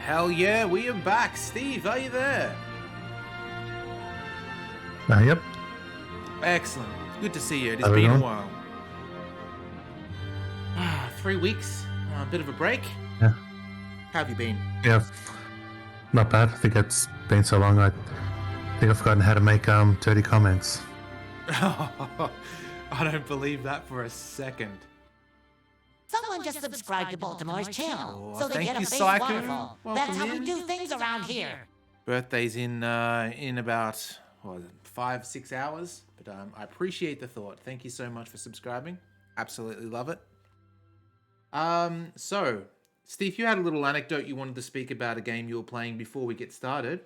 Hell yeah, we are back. Steve, are you there? Yep. Excellent. Good to see you. It has How are we been a going? while. 3 weeks. A bit of a break. Yeah. How have you been? Yeah. Not bad. I think it's been so long. I think I've forgotten how to make dirty comments. I don't believe that for a second. Someone just subscribed to Baltimore's channel, Oh, so they thank get a you, face Psycho. waterfall. That's how we Welcome do in. things around here. Birthday's in about 5-6 hours, but I appreciate the thought. Thank you so much for subscribing. Absolutely love it. So Steve, you had a little anecdote you wanted to speak about a game you were playing before we get started.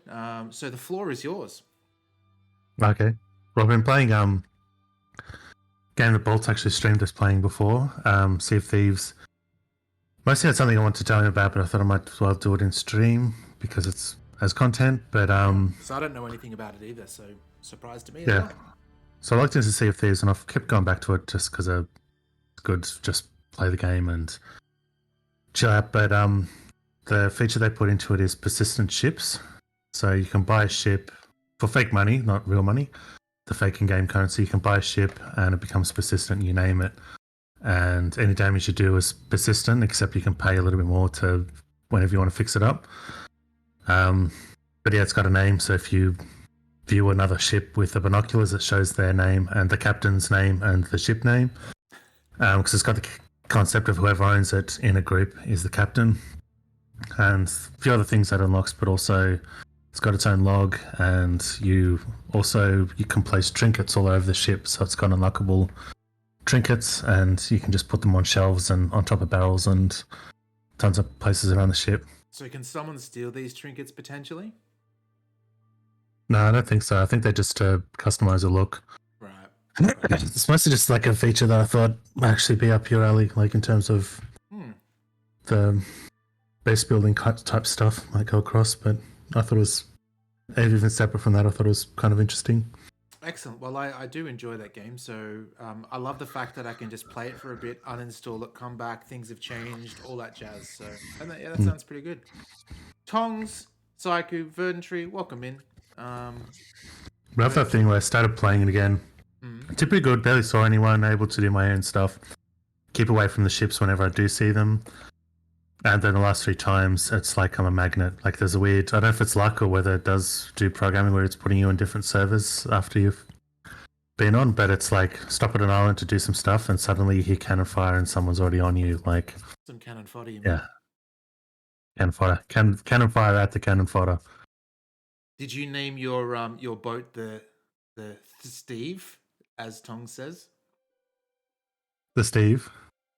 So the floor is yours. Okay. Well, I've been playing game that Bolt's actually streamed us playing before. Sea of Thieves. Mostly had something I wanted to tell you about, but I thought I might as well do it in stream because it's as content. But So I don't know anything about it either, so surprised to me. yeah. So I looked into Sea of Thieves and I've kept going back to it just because it's good to just play the game and chill out. But the feature they put into it is persistent ships. So you can buy a ship for fake money, not real money. The fake in-game currency. You can buy a ship and it becomes persistent. You name it, and any damage you do is persistent. Except you can pay a little bit more to whenever you want to fix it up. But yeah, it's got a name. So if you view another ship with the binoculars, it shows their name and the captain's name and the ship name. Because it's got the concept of whoever owns it in a group is the captain, and a few other things that unlocks. But also, it's got its own log, and you can place trinkets all over the ship. So it's got unlockable trinkets, and you can just put them on shelves and on top of barrels and tons of places around the ship. So can someone steal these trinkets potentially? No, I don't think so. I think they're just to customize the look. Right. It's mostly just like a feature that I thought might actually be up your alley, like in terms of the base building type stuff might go across. But I thought it was, even separate from that, I thought it was kind of interesting. Excellent. Well, I do enjoy that game, so I love the fact that I can just play it for a bit, uninstall it, come back, things have changed, all that jazz. So, and that sounds pretty good. Tongs, Psycho, Verdantry, welcome in. But I have that thing where I started playing it again. It's pretty good. Barely saw anyone. Able to do my own stuff. Keep away from the ships whenever I do see them. And then the last 3 times, it's like I'm a magnet. Like there's a weird, I don't know if it's luck or whether it does do programming where it's putting you on different servers after you've been on, but it's like stop at an island to do some stuff and suddenly you hear cannon fire and someone's already on you. Like Some cannon fodder, you mean? Yeah. Cannon fodder. Cannon fire at the cannon fodder. Did you name your boat the Steve, as Tong says? The Steve.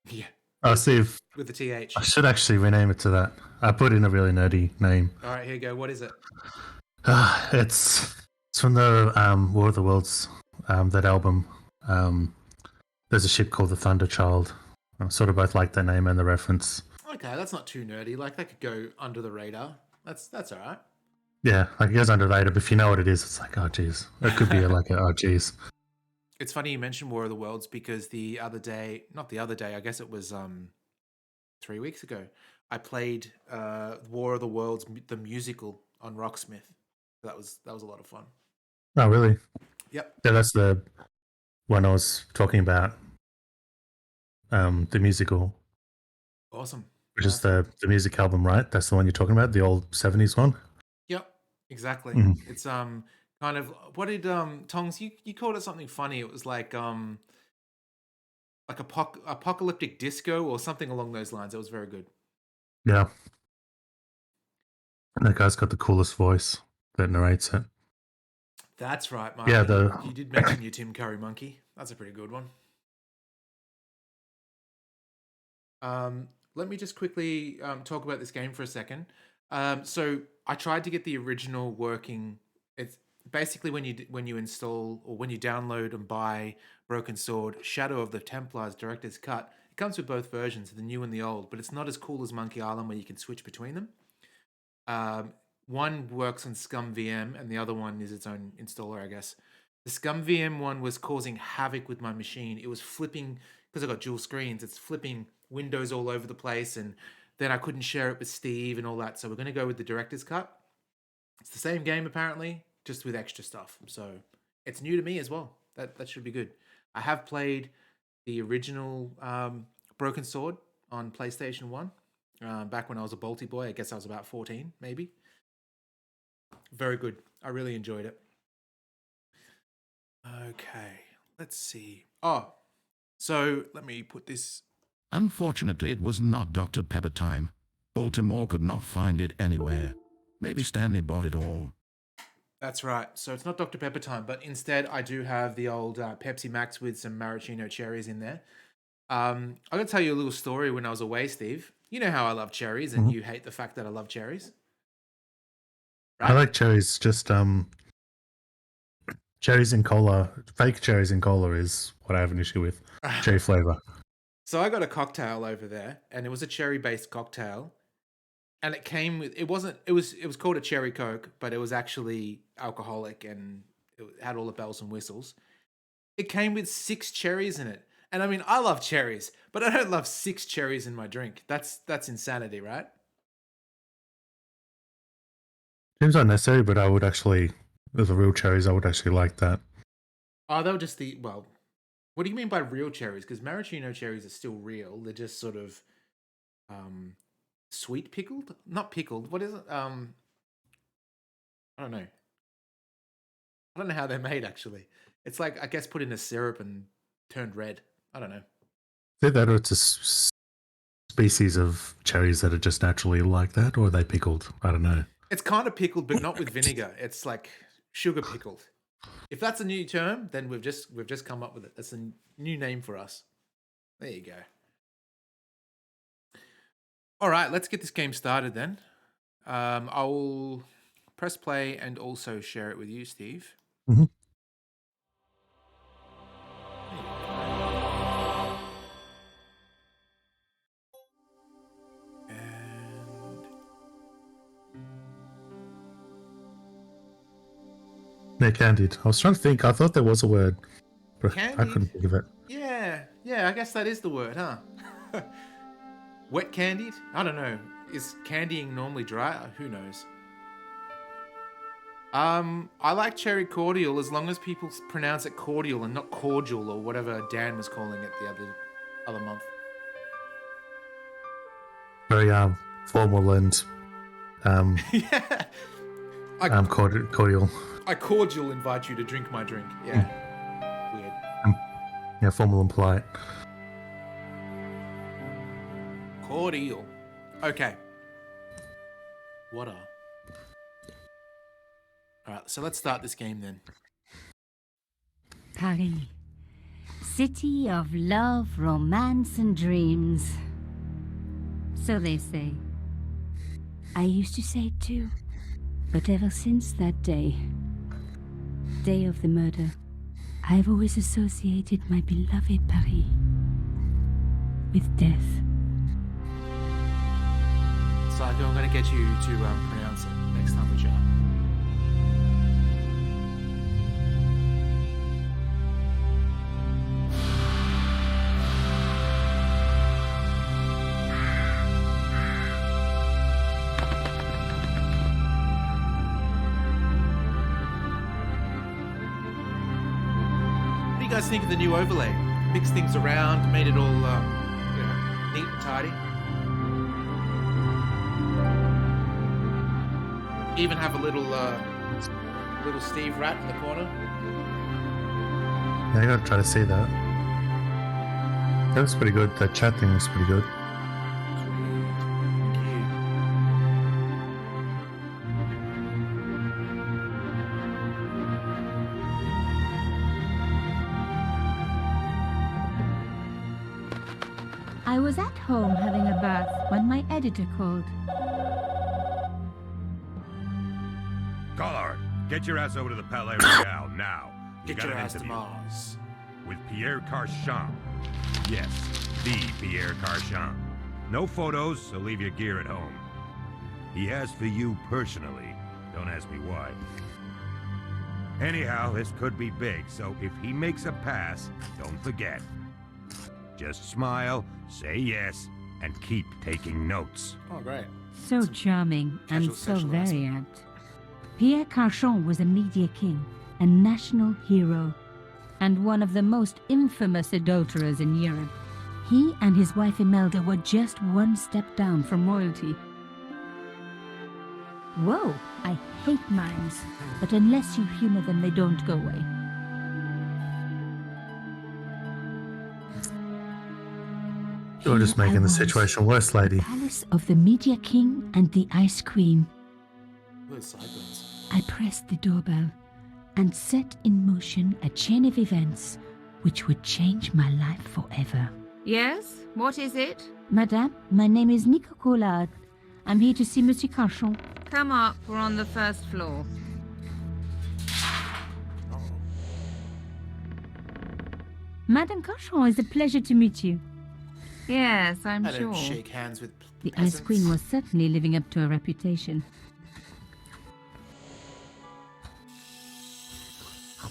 Yeah. Oh, Steve. With the TH. I should actually rename it to that. I put in a really nerdy name. All right, here you go. What is it? It's from the War of the Worlds, that album. There's a ship called the Thunder Child. I sort of both like the name and the reference. Okay, that's not too nerdy. Like that could go under the radar. That's all right. Yeah, like it goes under the radar, but if you know what it is, it's like, oh geez. It could be like oh geez. It's funny you mentioned War of the Worlds because not the other day, I guess it was 3 weeks ago, I played War of the Worlds the musical on Rocksmith. That was a lot of fun. Oh really? Yep. Yeah, that's the one I was talking about. The musical. Awesome. Which is the music album, right? That's the one you're talking about, the old 70s one? Yep, exactly. Mhm. It's kind of, what did Tongs, you called it something funny. It was like apocalyptic disco or something along those lines. It was very good. Yeah. And that guy's got the coolest voice that narrates it. That's right, Mark. Yeah, you did mention your Tim Curry monkey. That's a pretty good one. Let me just quickly talk about this game for a second. So I tried to get the original working. It's basically when you install or when you download and buy Broken Sword, Shadow of the Templars Director's Cut. It comes with both versions, the new and the old, but it's not as cool as Monkey Island where you can switch between them. One works on Scum VM and the other one is its own installer, I guess. The Scum VM one was causing havoc with my machine. It was flipping, because I got dual screens, it's flipping windows all over the place and then I couldn't share it with Steve and all that. So we're going to go with the director's cut. It's the same game apparently, just with extra stuff. So it's new to me as well. That should be good. I have played the original Broken Sword on PlayStation 1 back when I was a Balti boy. I guess I was about 14, maybe. Very good. I really enjoyed it. Okay, let's see. Oh, so let me put this. Unfortunately, it was not Dr. Pepper time. Baltimore could not find it anywhere. Maybe Stanley bought it all. That's right. So it's not Dr. Pepper time, but instead I do have the old Pepsi Max with some maraschino cherries in there. I'm going to tell you a little story when I was away, Steve. You know how I love cherries and you hate the fact that I love cherries. Right? I like cherries, just cherries in cola. Fake cherries in cola is what I have an issue with. Cherry flavor. So I got a cocktail over there and it was a cherry-based cocktail. And it came with, it was called a cherry Coke, but it was actually alcoholic and it had all the bells and whistles. It came with 6 cherries in it. And I mean, I love cherries, but I don't love 6 cherries in my drink. That's insanity, right? Seems unnecessary, but I would actually, with the real cherries, I would actually like that. Oh, they'll just well, what do you mean by real cherries? Because maraschino cherries are still real. They're just sort of, sweet pickled? Not pickled. What is it? I don't know. I don't know how they're made, actually. It's like, I guess, put in a syrup and turned red. I don't know. Either that or it's a species of cherries that are just naturally like that, or are they pickled? I don't know. It's kind of pickled, but not with vinegar. It's like sugar pickled. If that's a new term, then we've just come up with it. That's a new name for us. There you go. All right, let's get this game started then. I'll press play and also share it with you, Steve. Mm-hmm. Yeah, candied. I was trying to think. I thought there was a word, but Candied? I couldn't think of it. Yeah, I guess that is the word, huh? Wet candied? I don't know. Is candying normally dry? Who knows? I like cherry cordial as long as people pronounce it cordial and not cordial or whatever Dan was calling it the other month. Very formal and Yeah. cordial. I cordial invite you to drink my drink. Yeah. Weird. Yeah, formal and polite. Cordial. Okay. What are? Alright, so let's start this game then. Paris. City of love, romance, and dreams. So they say. I used to say it too. But ever since that day of the murder, I've always associated my beloved Paris with death. So I'm going to get you to pronounce it next time we chat. What do you guys think of the new overlay? Mixed things around, made it all neat and tidy. Even have a little Steve rat in the corner. Yeah, I gotta try to see that. That looks pretty good. That chat thing looks pretty good. Sweet. Thank you. I was at home having a bath when my editor called. Collard, get your ass over to the Palais Royal now. Get your ass to Mars. With Pierre Carchon. Yes, the Pierre Carchon. No photos, so leave your gear at home. He asked for you personally. Don't ask me why. Anyhow, this could be big, so if he makes a pass, don't forget. Just smile, say yes, and keep taking notes. Oh, great. So charming and casual so sexual very apt. Pierre Carchon was a media king, a national hero, and one of the most infamous adulterers in Europe. He and his wife Imelda were just one step down from royalty. Whoa, I hate mimes, but unless you humor them, they don't go away. You're just Here I making the was, situation worse, lady. Palace of the Media King and the Ice Queen. Those sideburns. I pressed the doorbell and set in motion a chain of events which would change my life forever. Yes? What is it? Madame, my name is Nico Collard. I'm here to see Monsieur Carchon. Come up, we're on the first floor. Madame Carchon, it's a pleasure to meet you. Yes, I'm I don't sure. shake hands with The Ice peasants. Queen was certainly living up to her reputation.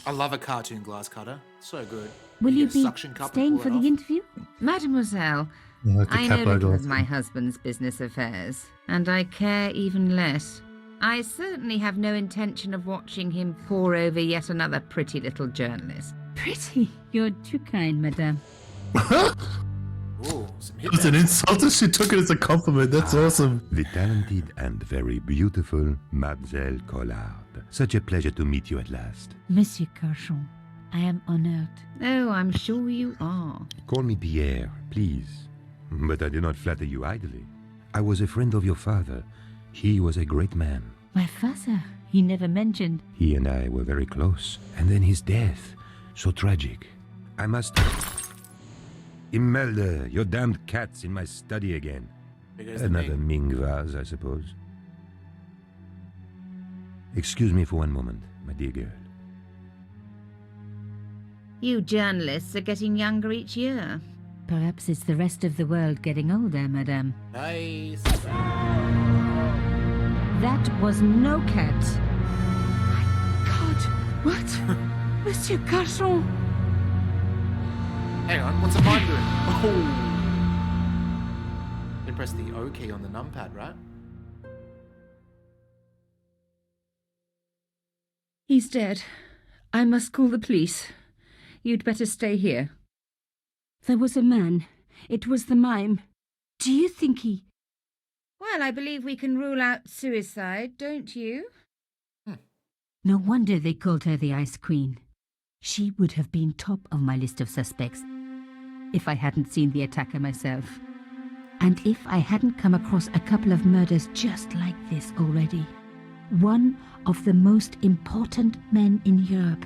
I love a cartoon glass cutter. So good. Will you get a be suction cup and staying pull for it the off. interview? Mademoiselle, Yeah, like the I know capo little of glass. my husband's business affairs, and I care even less. I certainly have no intention of watching him pore over yet another pretty little journalist. Pretty. You're too kind, Madame. Ooh, some hit It's an dance. insult and she took it as a compliment. That's awesome. The talented and very beautiful Mademoiselle Collard. Such a pleasure to meet you at last. Monsieur Carchon, I am honored. Oh, I'm sure you are. Call me Pierre, please. But I do not flatter you idly. I was a friend of your father. He was a great man. My father, he never mentioned. He and I were very close. And then his death. So tragic. I must... Imelda, your damned cat's in my study again. There goes the Another name. Ming vase, I suppose. Excuse me for one moment, my dear girl. You journalists are getting younger each year. Perhaps it's the rest of the world getting older, Madame. Nice. That was no cat. My God, what? Monsieur Carchon! Hang on, what's a mime doing? Oh. Then press the O key on the numpad, right? He's dead. I must call the police. You'd better stay here. There was a man. It was the mime. Do you think he... Well, I believe we can rule out suicide, don't you? No wonder they called her the Ice Queen. She would have been top of my list of suspects if I hadn't seen the attacker myself. And if I hadn't come across a couple of murders just like this already. One of the most important men in Europe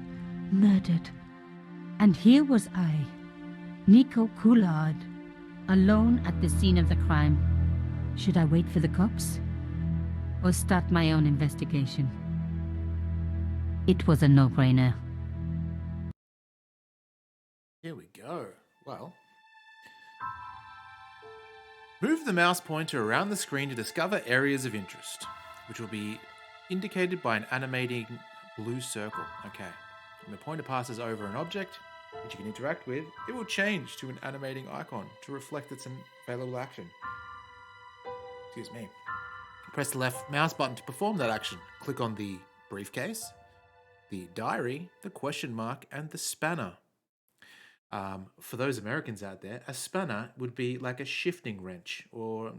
murdered. And here was I, Nico Coulard, alone at the scene of the crime. Should I wait for the cops? Or start my own investigation? It was a no-brainer. Here we go. Well. Move the mouse pointer around the screen to discover areas of interest, which will be indicated by an animating blue circle. Okay. When the pointer passes over an object, which you can interact with, it will change to an animating icon to reflect its available action. Excuse me. Press the left mouse button to perform that action. Click on the briefcase, the diary, the question mark, and the spanner. For those Americans out there, a spanner would be like a shifting wrench, or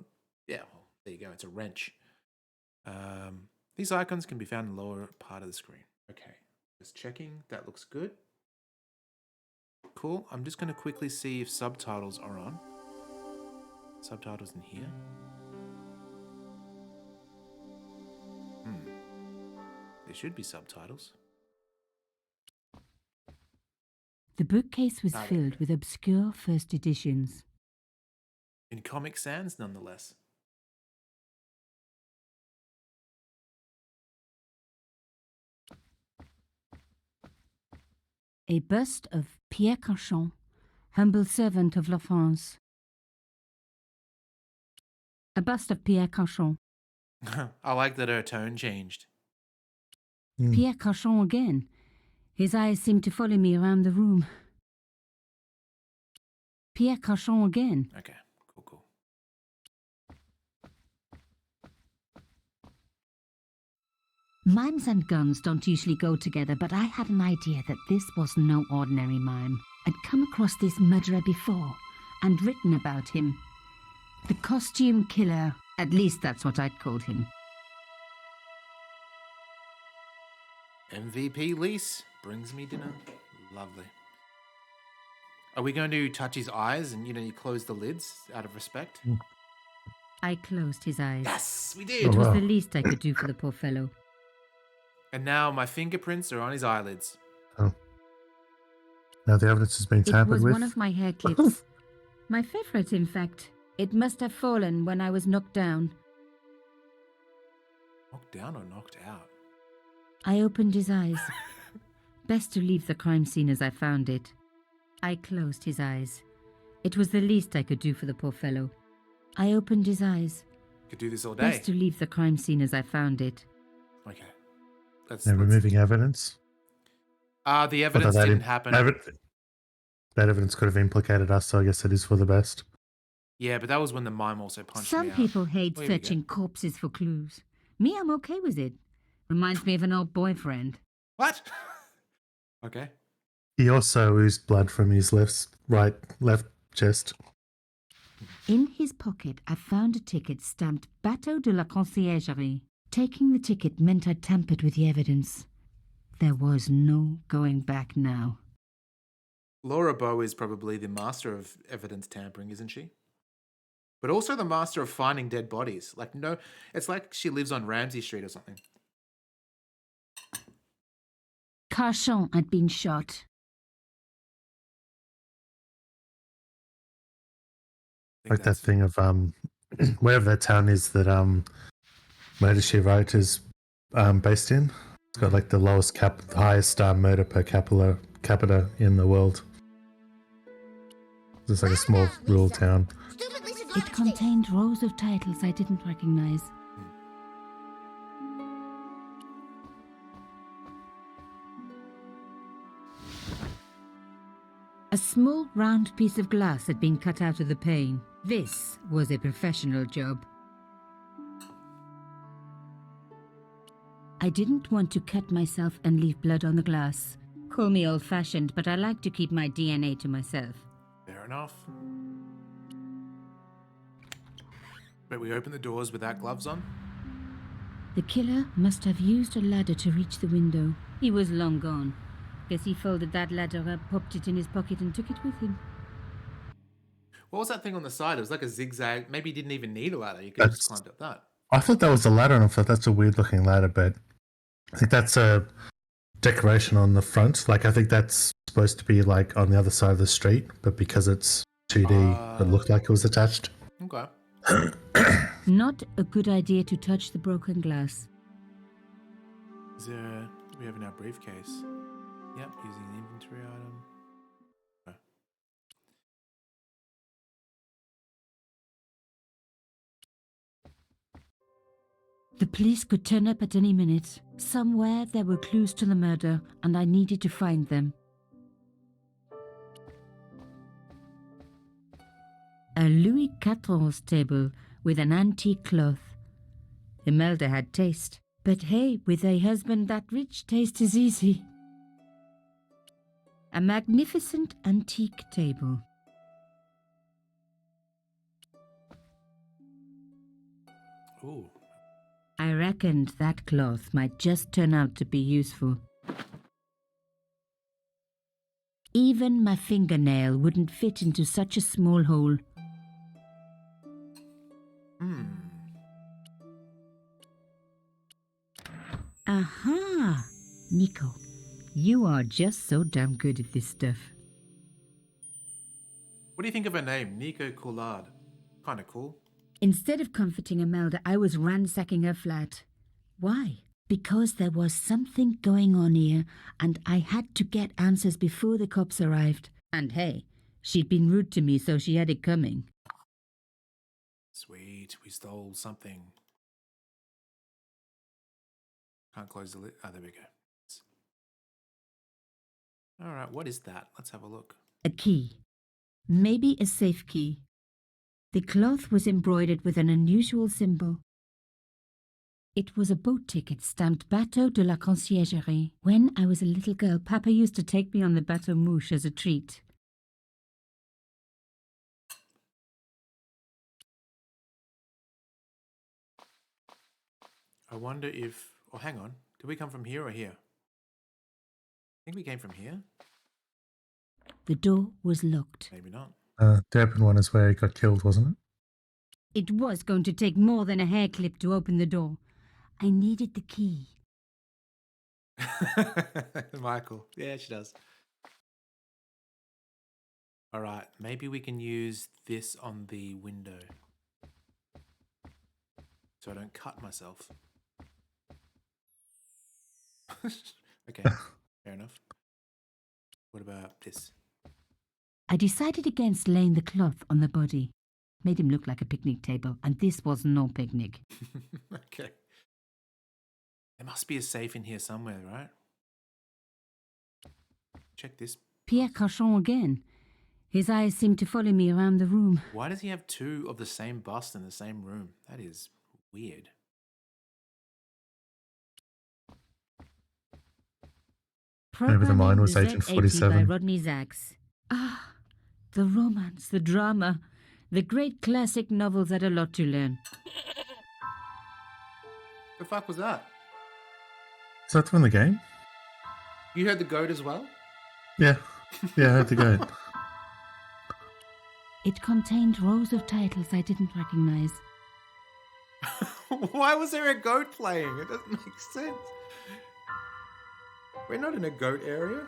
yeah, well, there you go, it's a wrench. These icons can be found in the lower part of the screen. Okay, just checking, that looks good. Cool, I'm just going to quickly see if subtitles are on. Subtitles in here. There should be subtitles. The bookcase was Ah, there filled with obscure first editions. In Comic Sans, nonetheless. A bust of Pierre Carchon, humble servant of La France. A bust of Pierre Carchon. I like that her tone changed. Pierre Carchon again. His eyes seemed to follow me around the room. Pierre Carchon again. Okay, cool. Mimes and guns don't usually go together, but I had an idea that this was no ordinary mime. I'd come across this murderer before and written about him. The costume killer, at least that's what I'd called him. MVP lease brings me dinner. Lovely. Are we going to touch his eyes and, you close the lids out of respect? I closed his eyes. Yes, we It did. was wow. the least I could do for the poor fellow. And now my fingerprints are on his eyelids. Oh. Now the evidence has been It tampered was with. one of my hair clips. My favourite, in fact. It must have fallen when I was knocked down. Knocked down or knocked out? I opened his eyes. Best to leave the crime scene as I found it. I closed his eyes. It was the least I could do for the poor fellow. I opened his eyes. Could do this all day. Best to leave the crime scene as I found it. Okay. Let's, Now removing evidence. the evidence Although didn't happen. That evidence could have implicated us, so I guess it is for the best. Yeah, but that was when the mime also punched me Some out. people hate There we go. searching corpses for clues. Me, I'm okay with it. Reminds me of an old boyfriend. What? Okay. He also oozed blood from his left chest. In his pocket, I found a ticket stamped Bateau de la Conciergerie. Taking the ticket meant I tampered with the evidence. There was no going back now. Laura Bow is probably the master of evidence tampering, isn't she? But also the master of finding dead bodies. It's like she lives on Ramsey Street or something. Carchon had been shot. I think Like that that's- thing of wherever that town is that Murder She Wrote is based in. It's got like the highest murder per capita in the world. It's like a small rural town. Stupidly It suggested. contained rows of titles I didn't recognize. A small round piece of glass had been cut out of the pane. This was a professional job. I didn't want to cut myself and leave blood on the glass. Call me old-fashioned, but I like to keep my DNA to myself. Fair enough. But we open the doors without gloves on? The killer must have used a ladder to reach the window. He was long gone. Guess he folded that ladder up, popped it in his pocket and took it with him. What was that thing on the side? It was like a zigzag. Maybe he didn't even need a ladder. You could have just That's- climbed up that. I thought that was a ladder, and I thought that's a weird looking ladder, but I think that's a decoration on the front. Like, I think that's supposed to be like on the other side of the street, but because it's 2D, it looked like it was attached. Okay. Not a good idea to touch the broken glass. Is there... we have in our briefcase. Yep, using an inventory item. Oh. The police could turn up at any minute. Somewhere there were clues to the murder, and I needed to find them. A Louis XIV table with an antique cloth. Imelda had taste. But hey, with a husband that rich, taste is easy. A magnificent antique table. Ooh. I reckoned that cloth might just turn out to be useful. Even my fingernail wouldn't fit into such a small hole. Aha! Nico, you are just so damn good at this stuff. What do you think of her name? Nico Coulard. Kind of cool. Instead of comforting Imelda, I was ransacking her flat. Why? Because there was something going on here, and I had to get answers before the cops arrived. And hey, she'd been rude to me, so she had it coming. Sweet. We stole something. Can't close the lid. Oh, there we go. All right, what is that? Let's have a look. A key. Maybe a safe key. The cloth was embroidered with an unusual symbol. It was a boat ticket stamped Bateau de la Conciergerie. When I was a little girl, Papa used to take me on the Bateau Mouche as a treat. I wonder if... Oh, hang on. Did we come from here or here? I think we came from here. The door was locked. Maybe not. The open one is where he got killed, wasn't it? It was going to take more than a hair clip to open the door. I needed the key. Michael. Yeah, she does. All right. Maybe we can use this on the window. So I don't cut myself. Okay. Fair enough. What about this? I decided against laying the cloth on the body. Made him look like a picnic table, and this was no picnic. Okay. There must be a safe in here somewhere, right? Check this. Pierre Cauchon again. His eyes seemed to follow me around the room. Why does he have two of the same bust in the same room? That is weird. Maybe the mine was Programming Agent Z80 by 47. Rodney Zacks. Ah, the romance, the drama, the great classic novels had a lot to learn. The fuck was that? Is that from the game? You heard the goat as well? Yeah. Yeah, I heard the goat. It contained rows of titles I didn't recognize. Why was there a goat playing? It doesn't make sense. We're not in a goat area.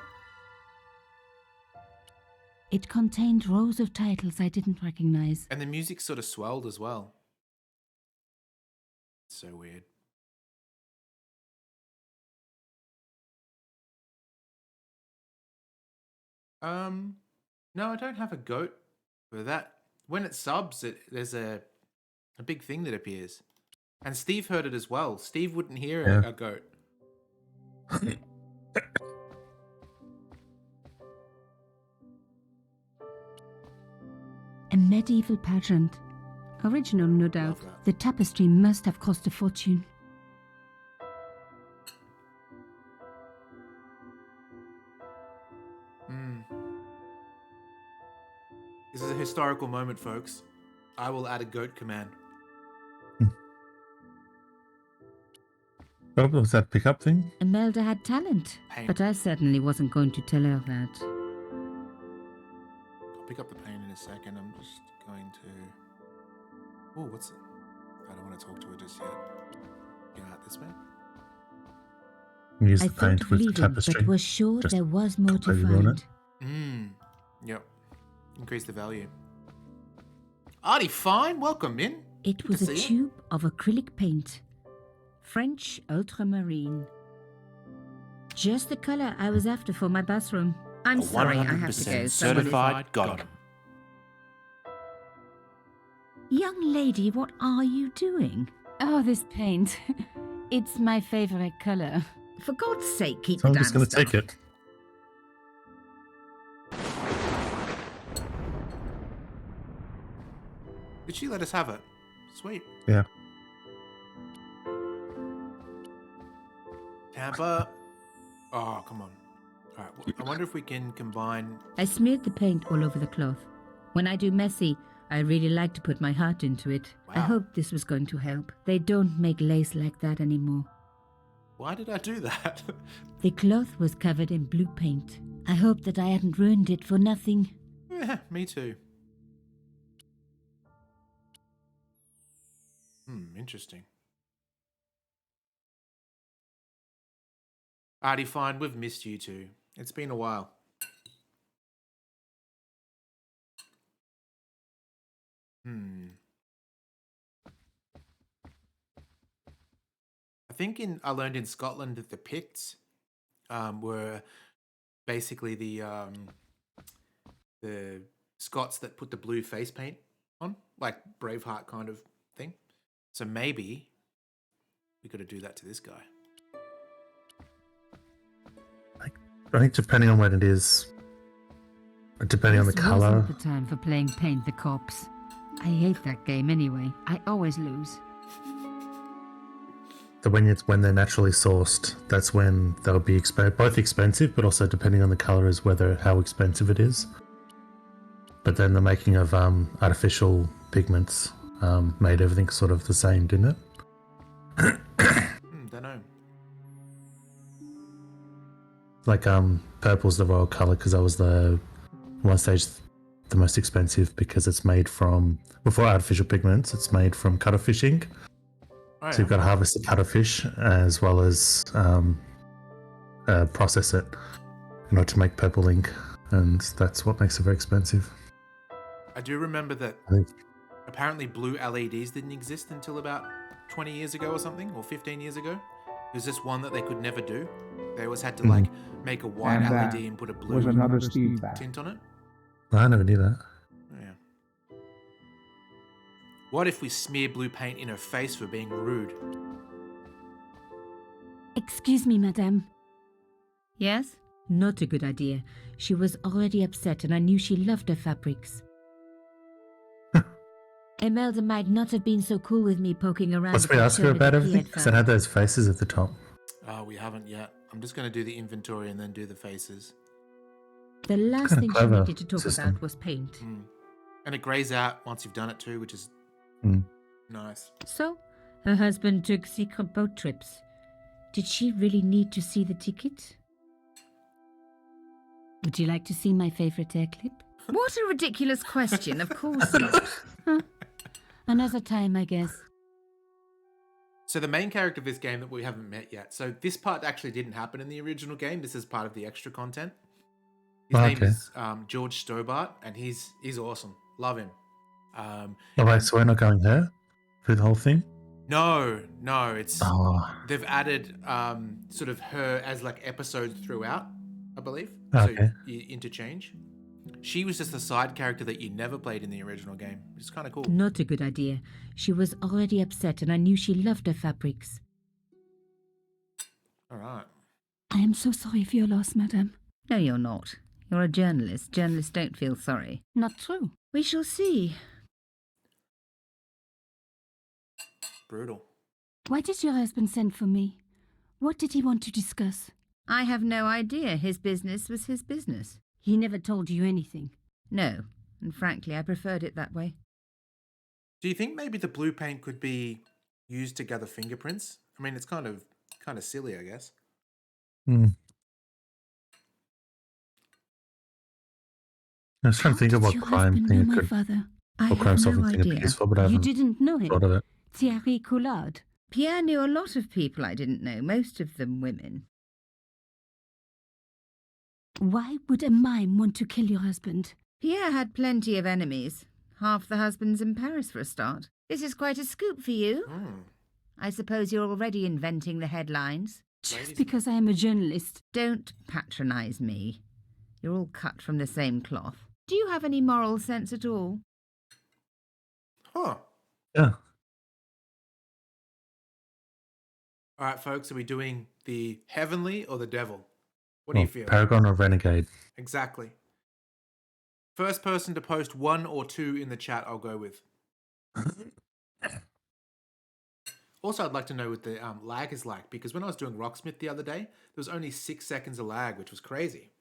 It contained rows of titles I didn't recognize. And the music sort of swelled as well. So weird. No, I don't have a goat for that. When it subs, there's a big thing that appears. And Steve heard it as well. Steve wouldn't hear Yeah. a goat. A medieval pageant. Original, no doubt. Love that. The tapestry must have cost a fortune. This is a historical moment, folks. I will add a goat command. What was that pickup thing? Imelda had talent, Pain. but I certainly wasn't going to tell her that. I'll pick up the pain in a second. I'm just going to... Oh, what's it? I don't want to talk to her just yet. Get out this way. Use I the thought paint of with the leaving, tapestry. but was sure Just there was more to completely ruin find. Yep. Increase the value. Artie, fine. Welcome in. It Good was to a see you. tube of acrylic paint. French ultramarine. Just the color I was after for my bathroom. I'm sorry, I have to go. Someone is- got him. Young lady, what are you doing? Oh, this paint. It's my favorite color. For God's sake, keep So I'm the just damn going to take stuff. it. Did she let us have it? Sweet. Yeah. Tampa. Oh, come on. All right. I wonder if we can combine. I smeared the paint all over the cloth. When I do messy, I really like to put my heart into it. I Wow. hope this was going to help. They don't make lace like that anymore. Why did I do that? The cloth was covered in blue paint. I hope that I hadn't ruined it for nothing. Yeah, me too. Interesting. Artie, fine. We've missed you too. It's been a while. I think I learned in Scotland that the Picts were basically the Scots that put the blue face paint on, like Braveheart kind of thing. So maybe we got to do that to this guy. I think depending on what it is, depending on the This color, wasn't the time for playing Paint the Cops. I hate that game anyway. I always lose. when they're naturally sourced, that's when they'll be both expensive, but also depending on the color is how expensive it is. But then the making of artificial pigments made everything sort of the same, didn't it? Don't know. Like purple's the royal color because that was one stage the most expensive because it's made from, before artificial pigments, it's made from cuttlefish ink. Oh, So you've got to harvest the cuttlefish as well as process it in order to make purple ink, and that's what makes it very expensive. I do remember that I think apparently blue LEDs didn't exist until about 20 years ago or something, or 15 years ago. It was just one that they could never do. They always had to like make a white And LED that and put a blue was another Steve fact. tint on it. I never knew that. Yeah. What if we smear blue paint in her face for being rude? Excuse me, madame. Yes? Not a good idea. She was already upset and I knew she loved her fabrics. Imelda might not have been so cool with me poking around. Must if we I'd ask her shown about the everything? Fiat Because I had those faces at the top. Oh, we haven't yet. I'm just going to do the inventory and then do the faces. The last Kinda thing she clever needed to talk system. about was paint. And it greys out once you've done it too, which is nice. So, her husband took secret boat trips. Did she really need to see the ticket? Would you like to see my favorite hair clip? What a ridiculous question. Of course not. Another time, I guess. So the main character of this game that we haven't met yet. So this part actually didn't happen in the original game. This is part of the extra content. His name is George Stobart, and he's awesome. Love him. Oh, wait, so we're not going there through the whole thing? No, it's Oh, they've added sort of her as like episodes throughout, I believe. okay. So you interchange. She was just a side character that you never played in the original game, which is kind of cool. Not a good idea. She was already upset and I knew she loved her fabrics. All right. I am so sorry for your loss, madame. No, you're not. You're a journalist. Journalists don't feel sorry. Not true. We shall see. Brutal. Why did your husband send for me? What did he want to discuss? I have no idea. His business was his business. He never told you anything. No, and frankly, I preferred it that way. Do you think maybe the blue paint could be used to gather fingerprints? I mean, it's kind of silly, I guess. I was trying to think of what crime thing it could, Father? I what crime have solving no thing it'd be idea. useful, but I You haven't didn't know him? thought of it. Thierry Collard. Pierre knew a lot of people I didn't know, most of them women. Why would a mime want to kill your husband? Pierre had plenty of enemies. Half the husbands in Paris for a start. This is quite a scoop for you. I suppose you're already inventing the headlines. Just because I am a journalist. Don't patronise me. You're all cut from the same cloth. Do you have any moral sense at all? Huh. Yeah. All right, folks, are we doing the heavenly or the devil? What do you feel? Paragon or Renegade? Exactly. First person to post 1 or 2 in the chat, I'll go with. Also, I'd like to know what the lag is like, because when I was doing Rocksmith the other day, there was only 6 seconds of lag, which was crazy.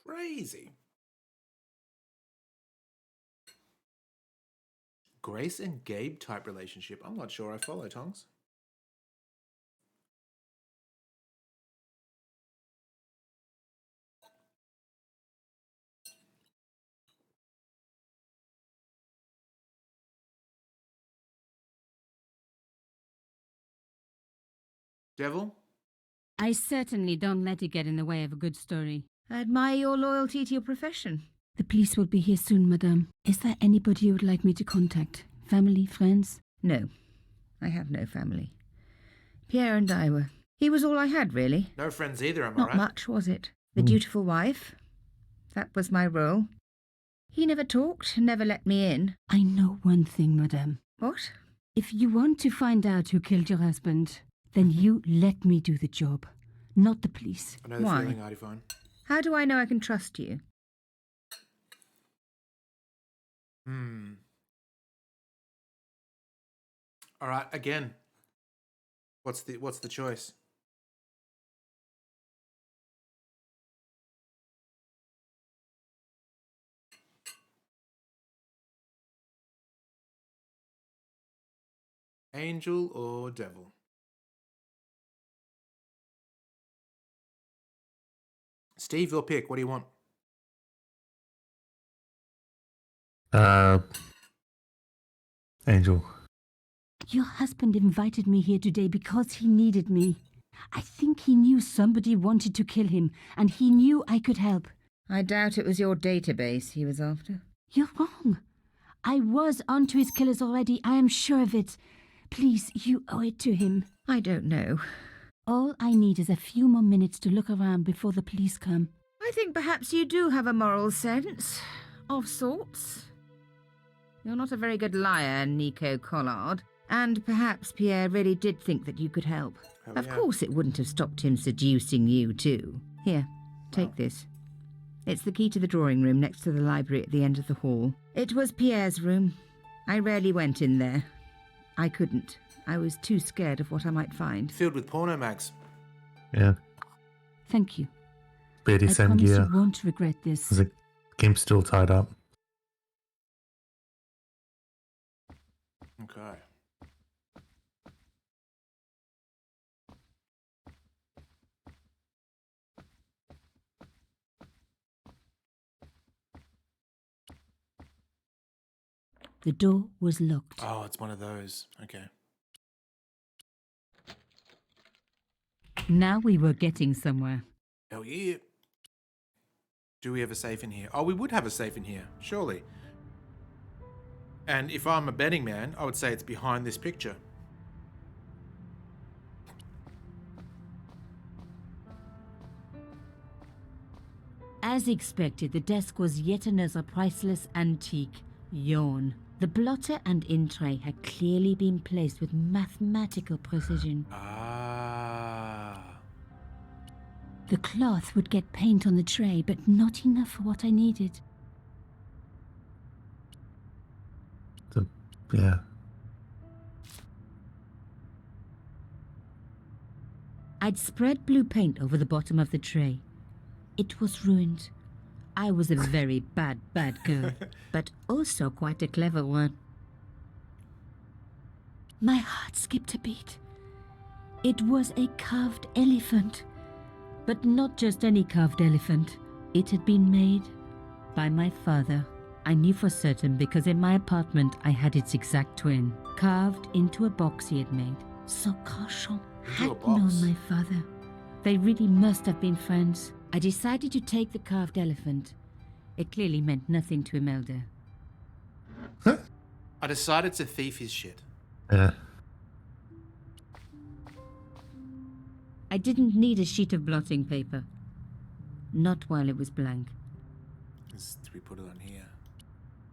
Crazy. Grace and Gabe type relationship. I'm not sure I follow, Tongs. Devil? I certainly don't let it get in the way of a good story. I admire your loyalty to your profession. The police will be here soon, madame. Is there anybody you would like me to contact? Family, friends? No, I have no family. Pierre and I were... He was all I had, really. No friends either, am I Not right? much, was it? The dutiful wife. That was my role. He never talked, never let me in. I know one thing, madame. What? If you want to find out who killed your husband, then you let me do the job, not the police. I know the Why? feeling, Artiphone. How do I know I can trust you? All right, again. What's the choice? Angel or devil? Steve, your pick. What do you want? Angel. Your husband invited me here today because he needed me. I think he knew somebody wanted to kill him, and he knew I could help. I doubt it was your database he was after. You're wrong. I was onto his killers already. I am sure of it. Please, you owe it to him. I don't know. All I need is a few more minutes to look around before the police come. I think perhaps you do have a moral sense. Of sorts. You're not a very good liar, Nico Collard. And perhaps Pierre really did think that you could help. Oh, Of yeah. course it wouldn't have stopped him seducing you too. Here, take this. It's the key to the drawing room next to the library at the end of the hall. It was Pierre's room. I rarely went in there. I couldn't. I was too scared of what I might find. Filled with porno mags. Yeah. Thank you. I BDSM promise gear. you won't regret this. Is the gimp still tied up? Okay. The door was locked. Oh, it's one of those. Okay. Now we were getting somewhere. Hell yeah. Do we have a safe in here? Oh, we would have a safe in here, surely. And if I'm a betting man, I would say it's behind this picture. As expected, the desk was yet another priceless antique. Yawn. The blotter and in tray had clearly been placed with mathematical precision. Ah. The cloth would get paint on the tray, but not enough for what I needed. Yeah. I'd spread blue paint over the bottom of the tray. It was ruined. I was a very bad girl, but also quite a clever one. My heart skipped a beat. It was a carved elephant. But not just any carved elephant. It had been made by my father. I knew for certain because in my apartment I had its exact twin, carved into a box he had made. So Carchon Into a had box? known my father. They really must have been friends. I decided to take the carved elephant. It clearly meant nothing to Imelda. I decided to thief his shit. Yeah. I didn't need a sheet of blotting paper. Not while it was blank. Do we put it on here?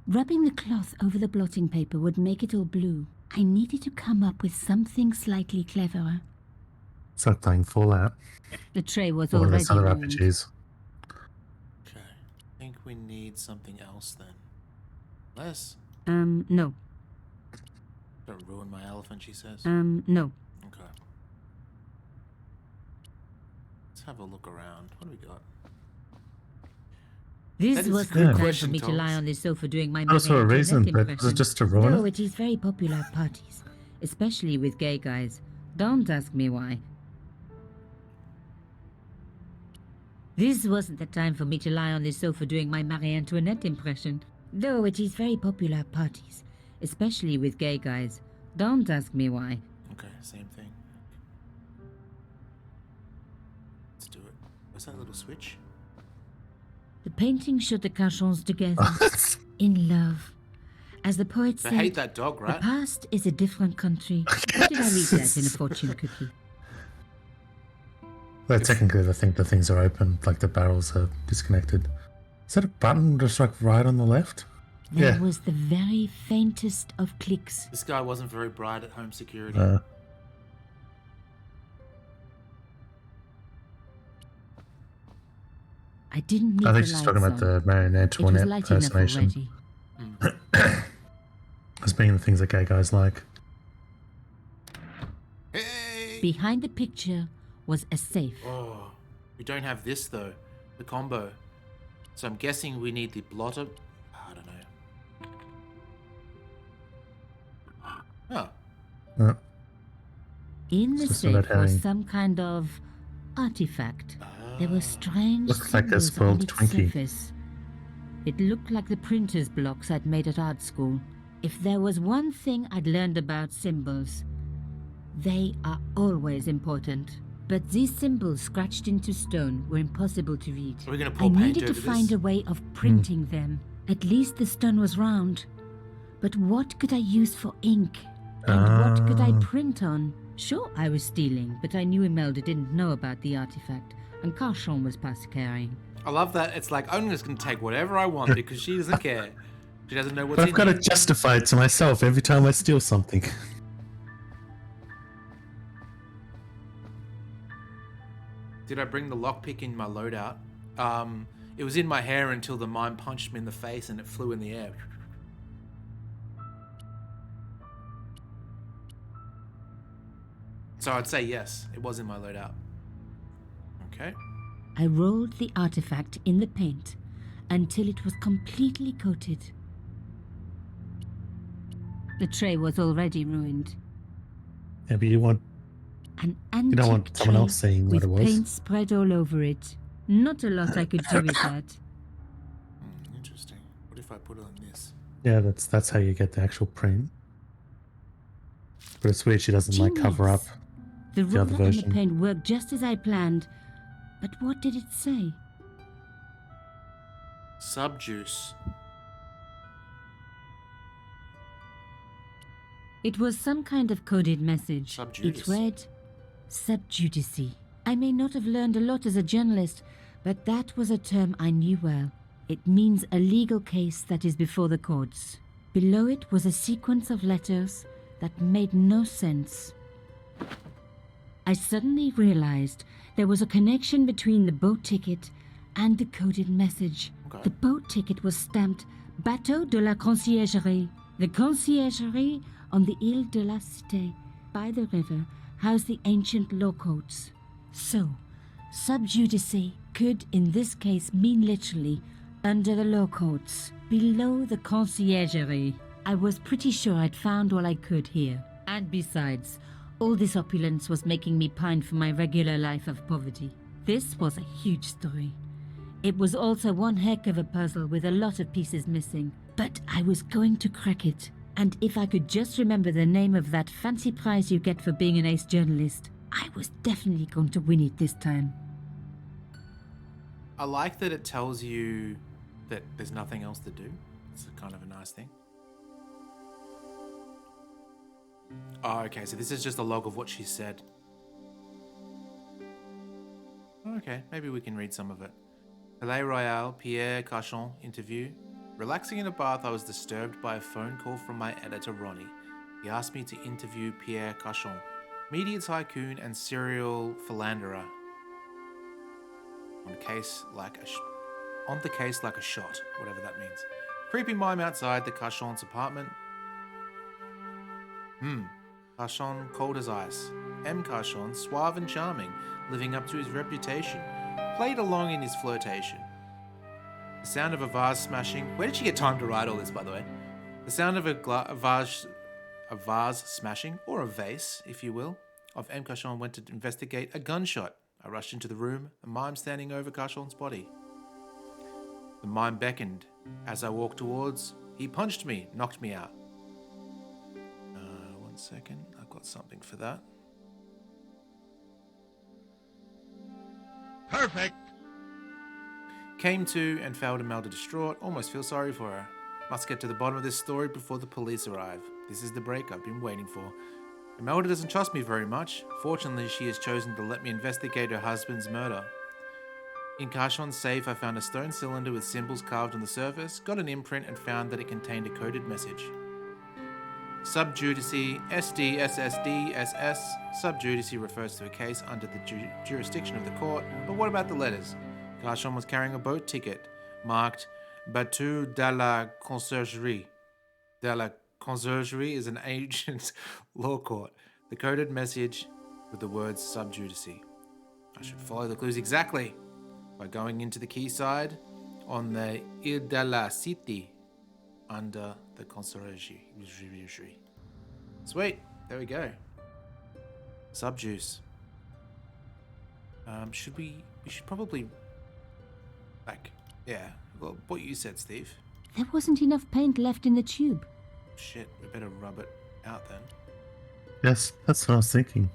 Rubbing the cloth over the blotting paper would make it all blue. I needed to come up with something slightly cleverer. It's like playing Fallout. The tray was Or one of already those other ruined. RPGs. Okay. I think we need something else then. Less. No. Don't ruin my elephant, she says. No. Okay. Let's have a look around. What do we got? This That is was a the good time for question, me to Thomas. lie on this sofa doing my Also a Marie reason, Antoinette but was impression. it just to ruin No, it? it is very popular at parties, especially with gay guys. Don't ask me why. This wasn't the time for me to lie on this sofa doing my Marie Antoinette impression. Though it is very popular at parties, especially with gay guys. Don't ask me why. Okay, same thing. Let's do it. Where's that little switch? The painting showed the Carchons together, in love. As the poet They said, hate that dog, the right? past is a different country. Where did I read that in a fortune cookie? Well, technically, I think the things are open, like the barrels are disconnected. Is that a button just like right on the left? There Yeah. was the very faintest of clicks. This guy wasn't very bright at home security. I didn't need I think the she's lights talking about on. the Marie It was Antoinette light enough impersonation. already. As being the things that gay guys like. Hey! behind the picture was a safe. Oh, we don't have this though, the combo. So I'm guessing we need the blotter. I don't know. Oh, Uh, In the It's just about safe was having- some kind of artifact. There were strange Looks like a symbols spoiled on its Twinkie. surface. It looked like the printer's blocks I'd made at art school. If there was one thing I'd learned about symbols, they are always important. But these symbols scratched into stone were impossible to read. Are we gonna I pour paint needed to over find this? a way of printing them. At least the stone was round. But what could I use for ink? And what could I Ah. print on? Sure, I was stealing, but I knew Imelda didn't know about the artifact, and Carchon was past caring. I love that. It's like, I'm just going to take whatever I want because she doesn't care. She doesn't know what's But in I've got to here. justify it to myself every time I steal something. Did I bring the lockpick in my loadout? It was in my hair until the mime punched me in the face and it flew in the air. So I'd say yes, it was in my loadout. Okay. I rolled the artifact in the paint until it was completely coated. The tray was already ruined. Yeah, but you want An antique don't want someone tray else seeing what with it was. paint spread all over it. Not a lot I could do with that. Interesting. What if I put it on this? Yeah, that's how you get the actual print. But it's weird she doesn't like cover up. Genius. The the other roller and the version. paint worked just as I planned. But what did it say? Subjuice. It was some kind of coded message. Subjudice. It read, subjudice. I may not have learned a lot as a journalist, but that was a term I knew well. It means a legal case that is before the courts. Below it was a sequence of letters that made no sense. I suddenly realized there was a connection between the boat ticket and the coded message. Okay. The boat ticket was stamped Bateau de la Conciergerie. The conciergerie on the Ile de la Cité, by the river, housed the ancient law courts. So, subjudice could in this case mean literally under the law courts, below the conciergerie. I was pretty sure I'd found all I could here. And besides, all this opulence was making me pine for my regular life of poverty. This was a huge story. It was also one heck of a puzzle with a lot of pieces missing. But I was going to crack it. And if I could just remember the name of that fancy prize you get for being an ace journalist, I was definitely going to win it this time. I like that it tells you that there's nothing else to do. It's kind of a nice thing. Oh, okay, so this is just a log of what she said. Okay, maybe we can read some of it. Palais Royal, Pierre Cachon interview. Relaxing in a bath, I was disturbed by a phone call from my editor, Ronnie. He asked me to interview Pierre Cachon, media tycoon and serial philanderer, on the case like a shot, whatever that means. Creepy mime outside the Cachon's apartment. Cachon cold as ice. M. Cachon, suave and charming, living up to his reputation, played along in his flirtation. The sound of a vase smashing. Where did she get time to write all this, by the way? The sound of a vase smashing, or a vase, if you will, of M. Cachon went to investigate a gunshot. I rushed into the room, a mime standing over Cachon's body. The mime beckoned. As I walked towards, he punched me, knocked me out. 1 second, I've got something for that. Perfect! Came to and found Imelda distraught, almost feel sorry for her. Must get to the bottom of this story before the police arrive. This is the break I've been waiting for. Imelda doesn't trust me very much. Fortunately, she has chosen to let me investigate her husband's murder. In Cachon's safe, I found a stone cylinder with symbols carved on the surface, got an imprint and found that it contained a coded message. Subjudice, SDSSDSS. Subjudice refers to a case under the jurisdiction of the court, but what about the letters? Cachon was carrying a boat ticket marked Bateau de la Conciergerie. De la Conciergerie is an ancient law court. The coded message with the words subjudice. I should follow the clues exactly by going into the quayside on the Ile de la Cité under the conciergerie. Sweet, there we go. Subjuice. We should probably, yeah, well, what you said, Steve. There wasn't enough paint left in the tube. Shit, we better rub it out then. Yes, that's what I was thinking.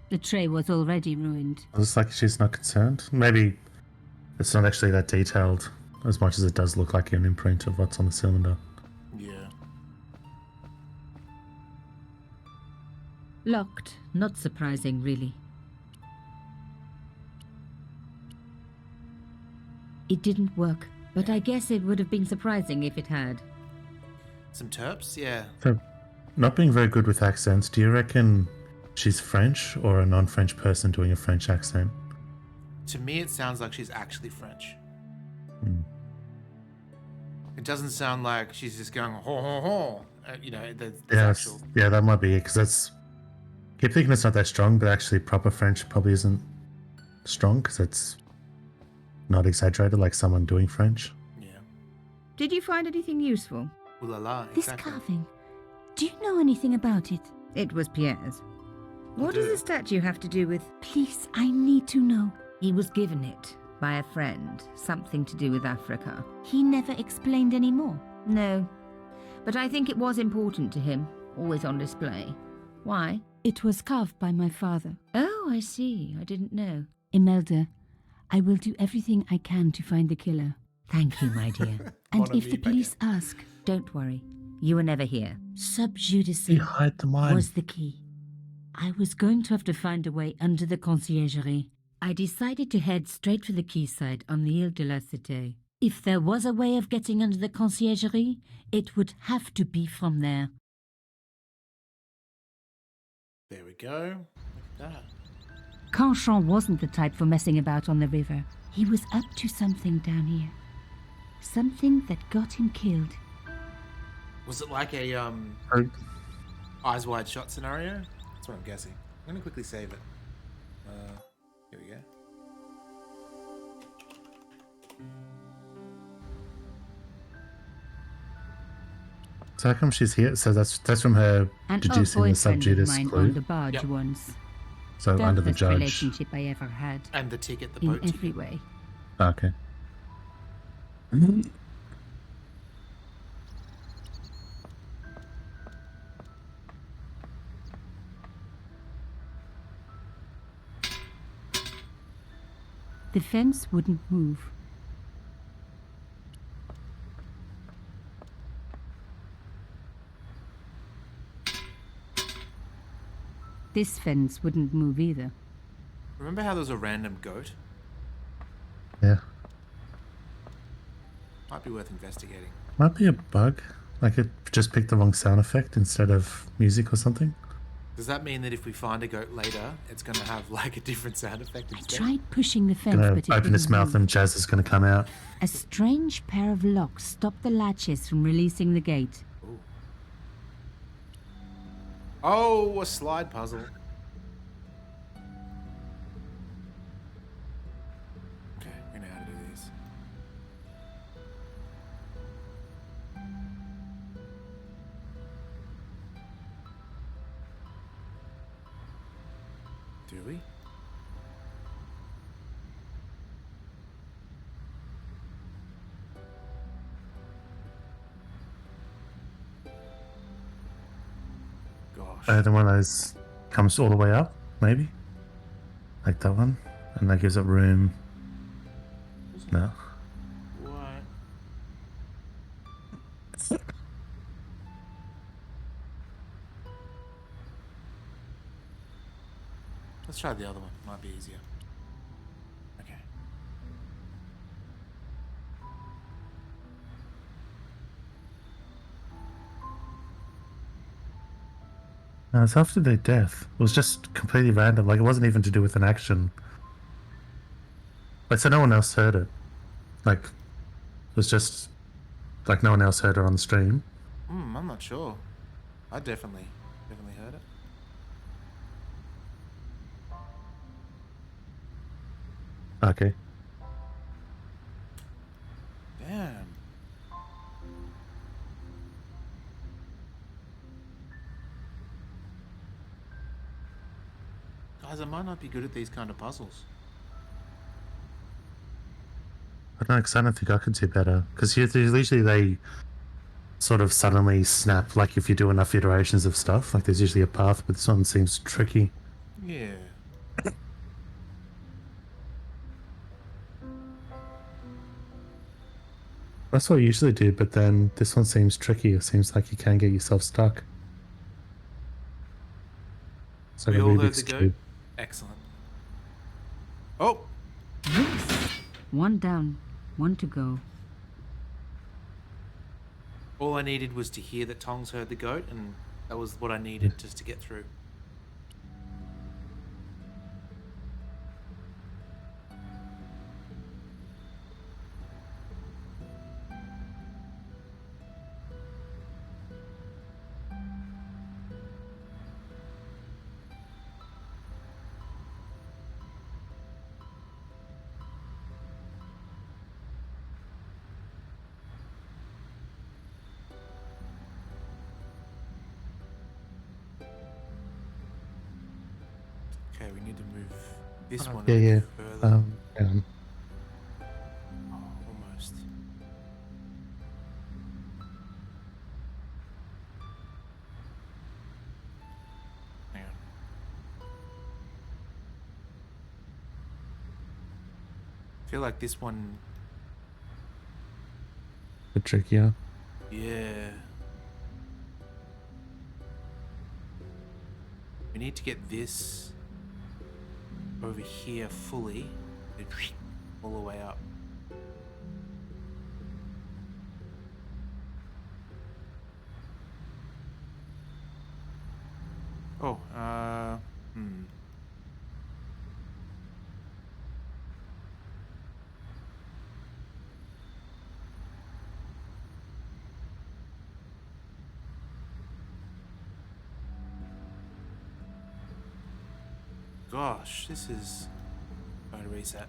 The tray was already ruined. I was like, she's not concerned. Maybe it's not actually that detailed as much as it does look like an imprint of what's on the cylinder. Yeah. Locked. Not surprising, really. It didn't work, but I guess it would have been surprising if it had. Some terps, yeah. So, not being very good with accents, do you reckon she's French or a non-French person doing a French accent? To me, it sounds like she's actually French. Hmm. It doesn't sound like she's just going ho ho ho. The Yeah, actual. yeah, that might be it, because that's... keep thinking it's not that strong, but actually proper French probably isn't strong, because it's not exaggerated like someone doing French. Yeah. Did you find anything useful? Ooh la la. This Exactly. carving. Do you know anything about it? It was Pierre's. What does do. the statue have to do with... Please, I need to know. He was given it by a friend. Something to do with Africa. He never explained any more. No. But I think it was important to him. Always on display. Why? It was carved by my father. Oh, I see. I didn't know. Imelda, I will do everything I can to find the killer. Thank you, my dear. And Mon if ami, the police ask, Don't worry. You were never here. subjudice You hide the mine. was the key. I was going to have to find a way under the conciergerie. I decided to head straight for the quayside on the Ile de la Cité. If there was a way of getting under the conciergerie, it would have to be from there. There we go. Look at that. Canchon wasn't the type for messing about on the river. He was up to something down here. Something that got him killed. Was it like a Oh, eyes wide shut scenario? That's what I'm guessing. I'm gonna quickly save it. Here we go. so how come she's here? So that's from her An old deducing the boyfriend of subjudice mine clue. on the barge Yep. once. So The under the best judge. relationship I ever had. And the ticket, the In boat ticket. every way. Okay. The fence wouldn't move. This fence wouldn't move either. Remember how there was a random goat? Yeah. Might be worth investigating. Might be a bug. Like it just picked the wrong sound effect instead of music or something. Does that mean that if we find a goat later, it's gonna have like a different sound effect I instead? tried pushing the fence, Gonna but it open its didn't mouth move. and Jazz is gonna come out. A strange pair of locks stopped the latches from releasing the gate. Ooh. Oh, a slide puzzle. Okay, we know how to do these. Do we? Gosh. Then one of those comes all the way up, maybe? Like that one? And that gives it room. No. What? Let's try the other one. Might be easier. Okay. No, it's after their death. It was just completely random. Like, it wasn't even to do with an action. But so no one else heard it. Like, it was just... Like, no one else heard it on the stream. I'm not sure. I definitely heard it. Okay. Damn. Guys, I might not be good at these kind of puzzles. I don't know, 'cause I don't think I could do better. Because usually they sort of suddenly snap, like if you do enough iterations of stuff. Like there's usually a path, but this one seems tricky. Yeah. That's what I usually do, but then this one seems tricky. It seems like you can get yourself stuck. It's like We a all heard Rubik's the goat? Cube. Excellent. Oh! Yes. One down, one to go. All I needed was to hear that Tongs heard the goat, and that was what I needed just to get through. Okay, we need to move this one a Yeah, bit yeah. further. Hang on. Oh, almost. Hang on. I feel like this one, A bit trickier. yeah. We need to get this over here fully, then all the way up. Oh, Gosh, this is... Try to reset.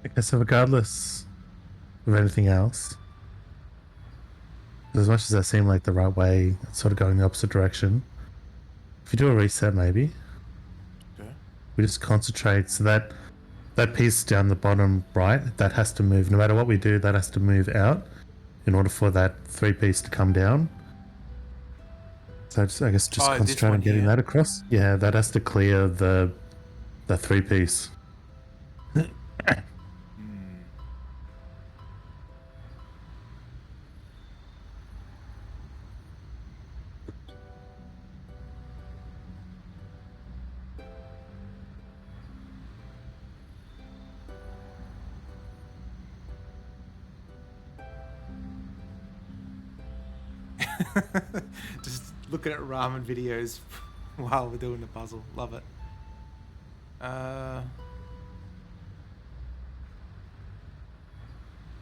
Okay, so regardless of anything else, as much as that seemed like the right way, it's sort of going the opposite direction. If you do a reset, maybe Okay. we just concentrate. So that piece down the bottom right, that has to move. No matter what we do, that has to move out in order for that 3-piece to come down. So I guess just Oh, this concentrate on one getting here? that across. Yeah, that has to clear the 3-piece. Just looking at ramen videos while we're doing the puzzle. Love it.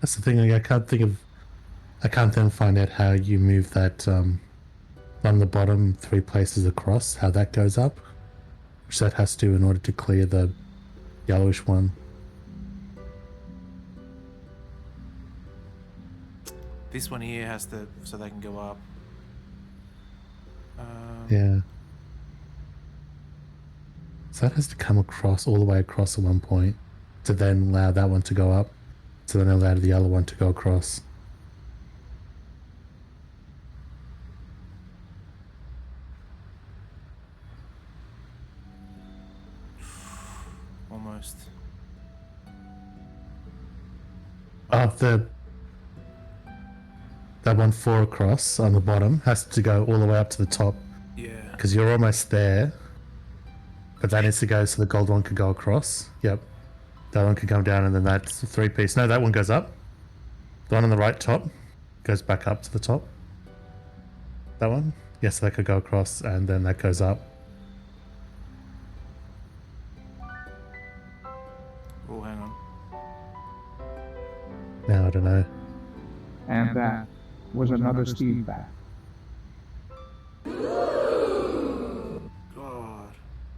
That's the thing. Like, I can't then find out how you move that on the bottom 3 places across. How that goes up, which that has to in order to clear the yellowish one. This one here has to, so they can go up. Yeah. So that has to come across all the way across at one point to then allow that one to go up, to then allow the other one to go across. Almost. Oh, that one 4 across on the bottom has to go all the way up to the top Yeah. because you're almost there. But that needs to go so the gold one can go across. Yep. That one can come down and then that's a 3-piece. No, that one goes up. The one on the right top goes back up to the top. That one? Yes, that could go across and then that goes up. Oh, hang on. Now I don't know. And that was another Steve back. God.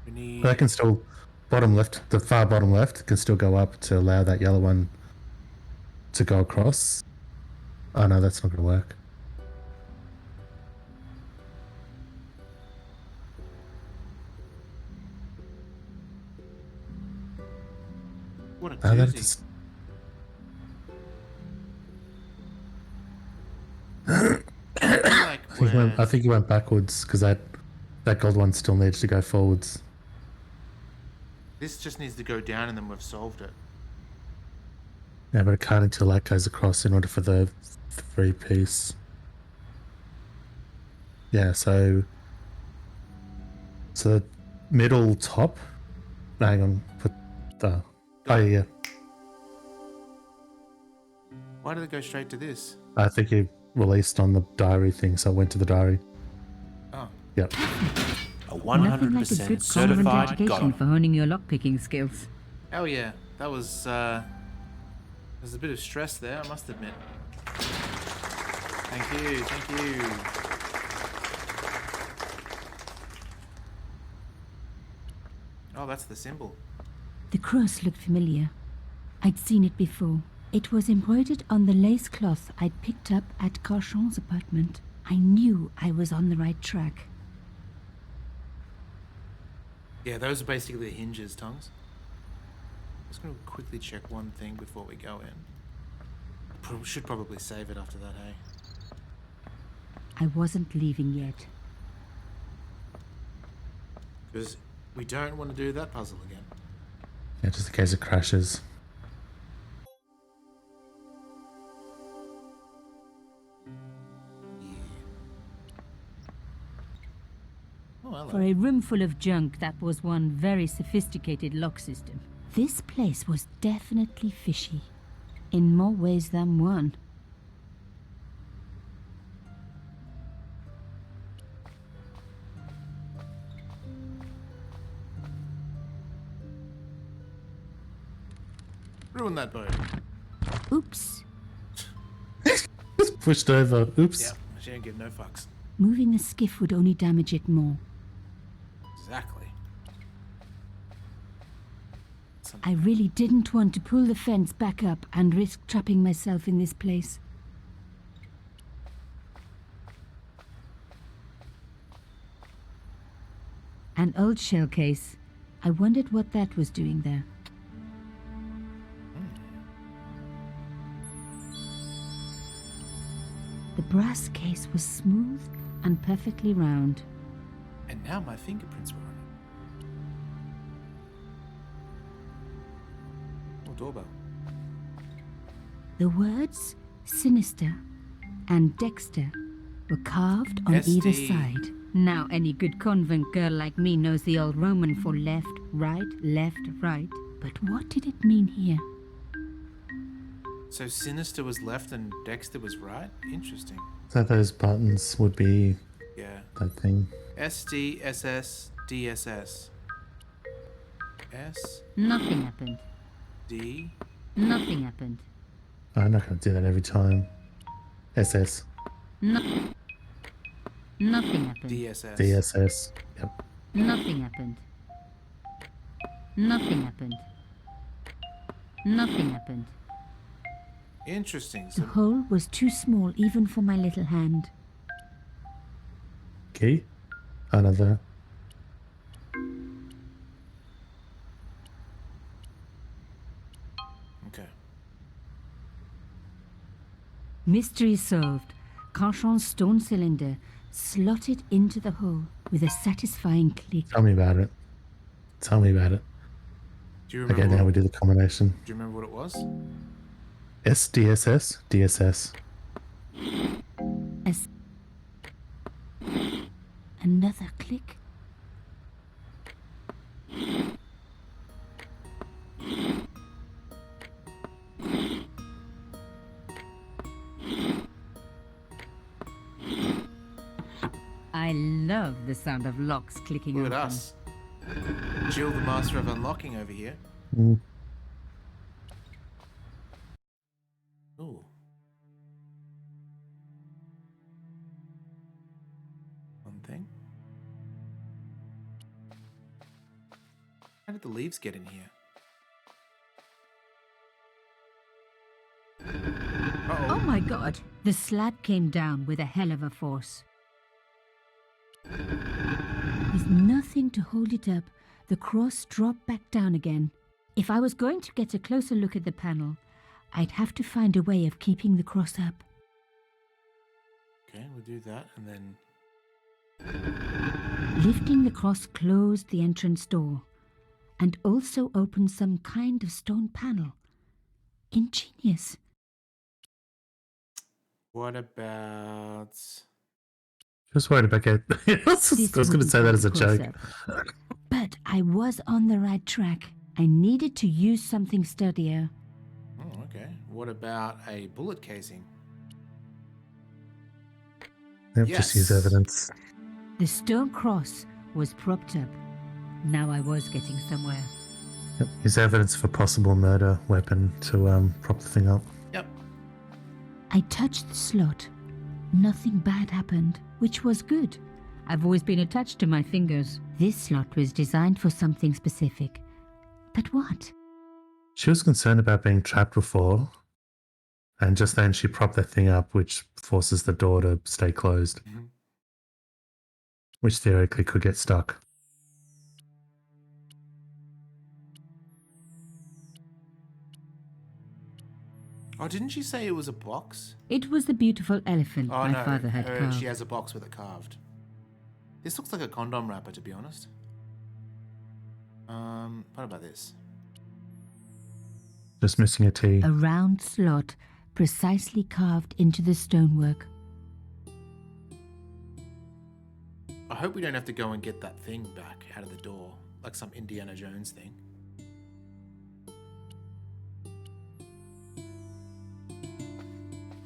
We need... But that can still, bottom left, the far bottom left can still go up to allow that yellow one to go across. Oh no, that's not going to work. What a No, that doozy. just, Like, I think he went backwards because that gold one still needs to go forwards. this just needs to go down and then we've solved it. Yeah, but it can't until that goes across in order for the 3-piece. Yeah, so the middle top. No, hang on, put the. Oh yeah, Why did it go straight to this? I think he released on the diary thing, so I went to the diary. Oh. Yep. A Nothing like a 100% good convent certified education god. for honing your lockpicking skills. Oh yeah, that was there's a bit of stress there, I must admit. Thank you, thank you. Oh, that's the symbol. The cross looked familiar. I'd seen it before. It was embroidered on the lace cloth I'd picked up at Carchon's apartment. I knew I was on the right track. Yeah, those are basically the hinges, Tongs. Just gonna quickly check one thing before we go in. Should probably save it after that, hey? I wasn't leaving yet. Because we don't want to do that puzzle again. Yeah, just in case it crashes. Oh, hello. For a room full of junk, that was one very sophisticated lock system. This place was definitely fishy. In more ways than one. Ruin that boat. Oops. Just pushed over. Oops. Yeah, she don't give no fucks. Moving the skiff would only damage it more. Exactly. I really didn't want to pull the fence back up and risk trapping myself in this place. An old shell case. I wondered what that was doing there. The brass case was smooth and perfectly round. And now my fingerprints were on it. Oh, doorbell. The words Sinister and Dexter were carved on either SD. side. Now any good convent girl like me knows the old Roman for left, right, right. But what did it mean here? So Sinister was left and Dexter was right? Interesting. So those buttons would be Yeah. that thing. SD, SS, DSS. S, Nothing happened. D, Nothing happened. I'm not going to do that every time. SS. Nothing happened. DSS. DSS. Yep. Nothing happened. Nothing happened. Nothing happened. Interesting. The So hole was too small even for my little hand. Key. Another. okay. Mystery solved. Carchon's stone cylinder slotted into the hole with a satisfying click. Tell me about it. Tell me about it. Do you remember? Okay, now what, we do the combination. do you remember what it was? SDSS. DSS. Another click. I love the sound of locks clicking Look at open. us. Jill, the master of unlocking over here. Mm. Ooh. One thing. How did the leaves get in here? Uh-oh. Oh my god! The slab came down with a hell of a force. With nothing to hold it up, the cross dropped back down again. If I was going to get a closer look at the panel, I'd have to find a way of keeping the cross up. Okay, we'll do that and then... Lifting the cross closed the entrance door and also opened some kind of stone panel. Ingenious. What about... Just worried about I was going to say that as a joke. But I was on the right track. I needed to use something sturdier. Oh, okay. What about a bullet casing? Yep, just use Yes. evidence. The stone cross was propped up. Now I was getting somewhere. Yep, use evidence for possible murder weapon to prop the thing up. Yep. I touched the slot. Nothing bad happened, which was good. I've always been attached to my fingers. This slot was designed for something specific. But what? She was concerned about being trapped before, and just then she propped that thing up, which forces the door to stay closed, Mhm. which theoretically could get stuck. Oh, didn't she say it was a box? It was the beautiful elephant Oh, my no. father had carved. She has a box with it carved. This looks like a condom wrapper, to be honest. What about this? Just missing a T. A round slot precisely carved into the stonework. I hope we don't have to go and get that thing back out of the door, like some Indiana Jones thing.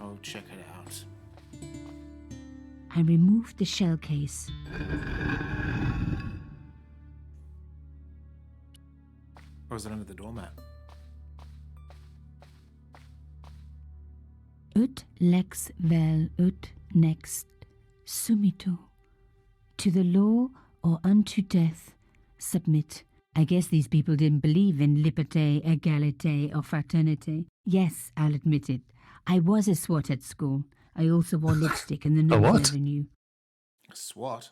Oh, check it out. I removed the shell case. Or is it under the doormat? Ut lex vel ut next sumito. To the law or unto death, submit. I guess these people didn't believe in liberté, égalité, or fraternité. Yes, I'll admit it. I was a SWAT at school. I also wore lipstick and the nose what? never knew. SWAT?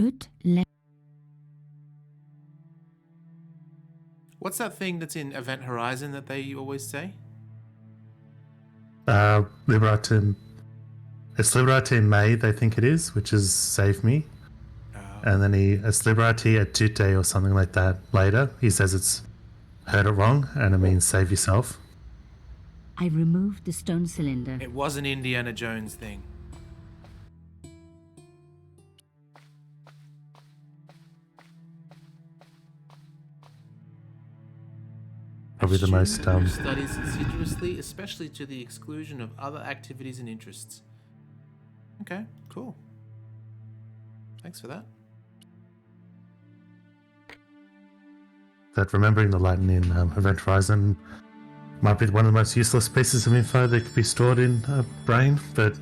Ut lex... What's that thing that's in Event Horizon that they always say? Liberatum. It's Liberate May, they think it is, which is save me. And then it's Liberate Atute or something like that later. He says it's heard it wrong and it means save yourself. I removed the stone cylinder. It was an Indiana Jones thing. Probably the most Student who studies assiduously, especially to the exclusion of other activities and interests. Okay, cool. Thanks for that. that remembering the Latin in Event Horizon might be one of the most useless pieces of info that could be stored in a brain, but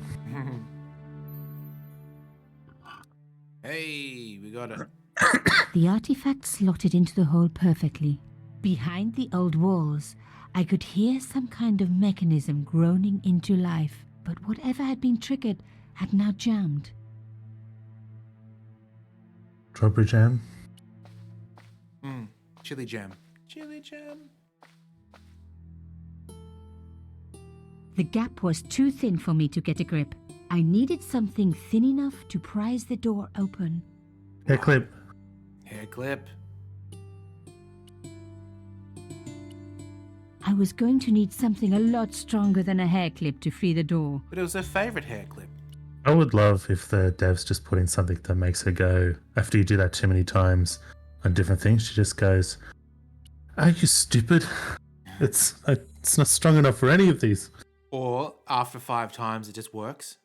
Hey, we got it. The artifact slotted into the hole perfectly. Behind the old walls, I could hear some kind of mechanism groaning into life, but whatever had been triggered had now jammed. strawberry jam. Chili jam. Chili jam. The gap was too thin for me to get a grip. I needed something thin enough to prise the door open. Hair clip. Hair clip. I was going to need something a lot stronger than a hair clip to free the door. But it was her favorite hair clip. I would love if the devs just put in something that makes her go, after you do that too many times on different things, she just goes, "Are you stupid? It's not strong enough for any of these." Or after 5 times, it just works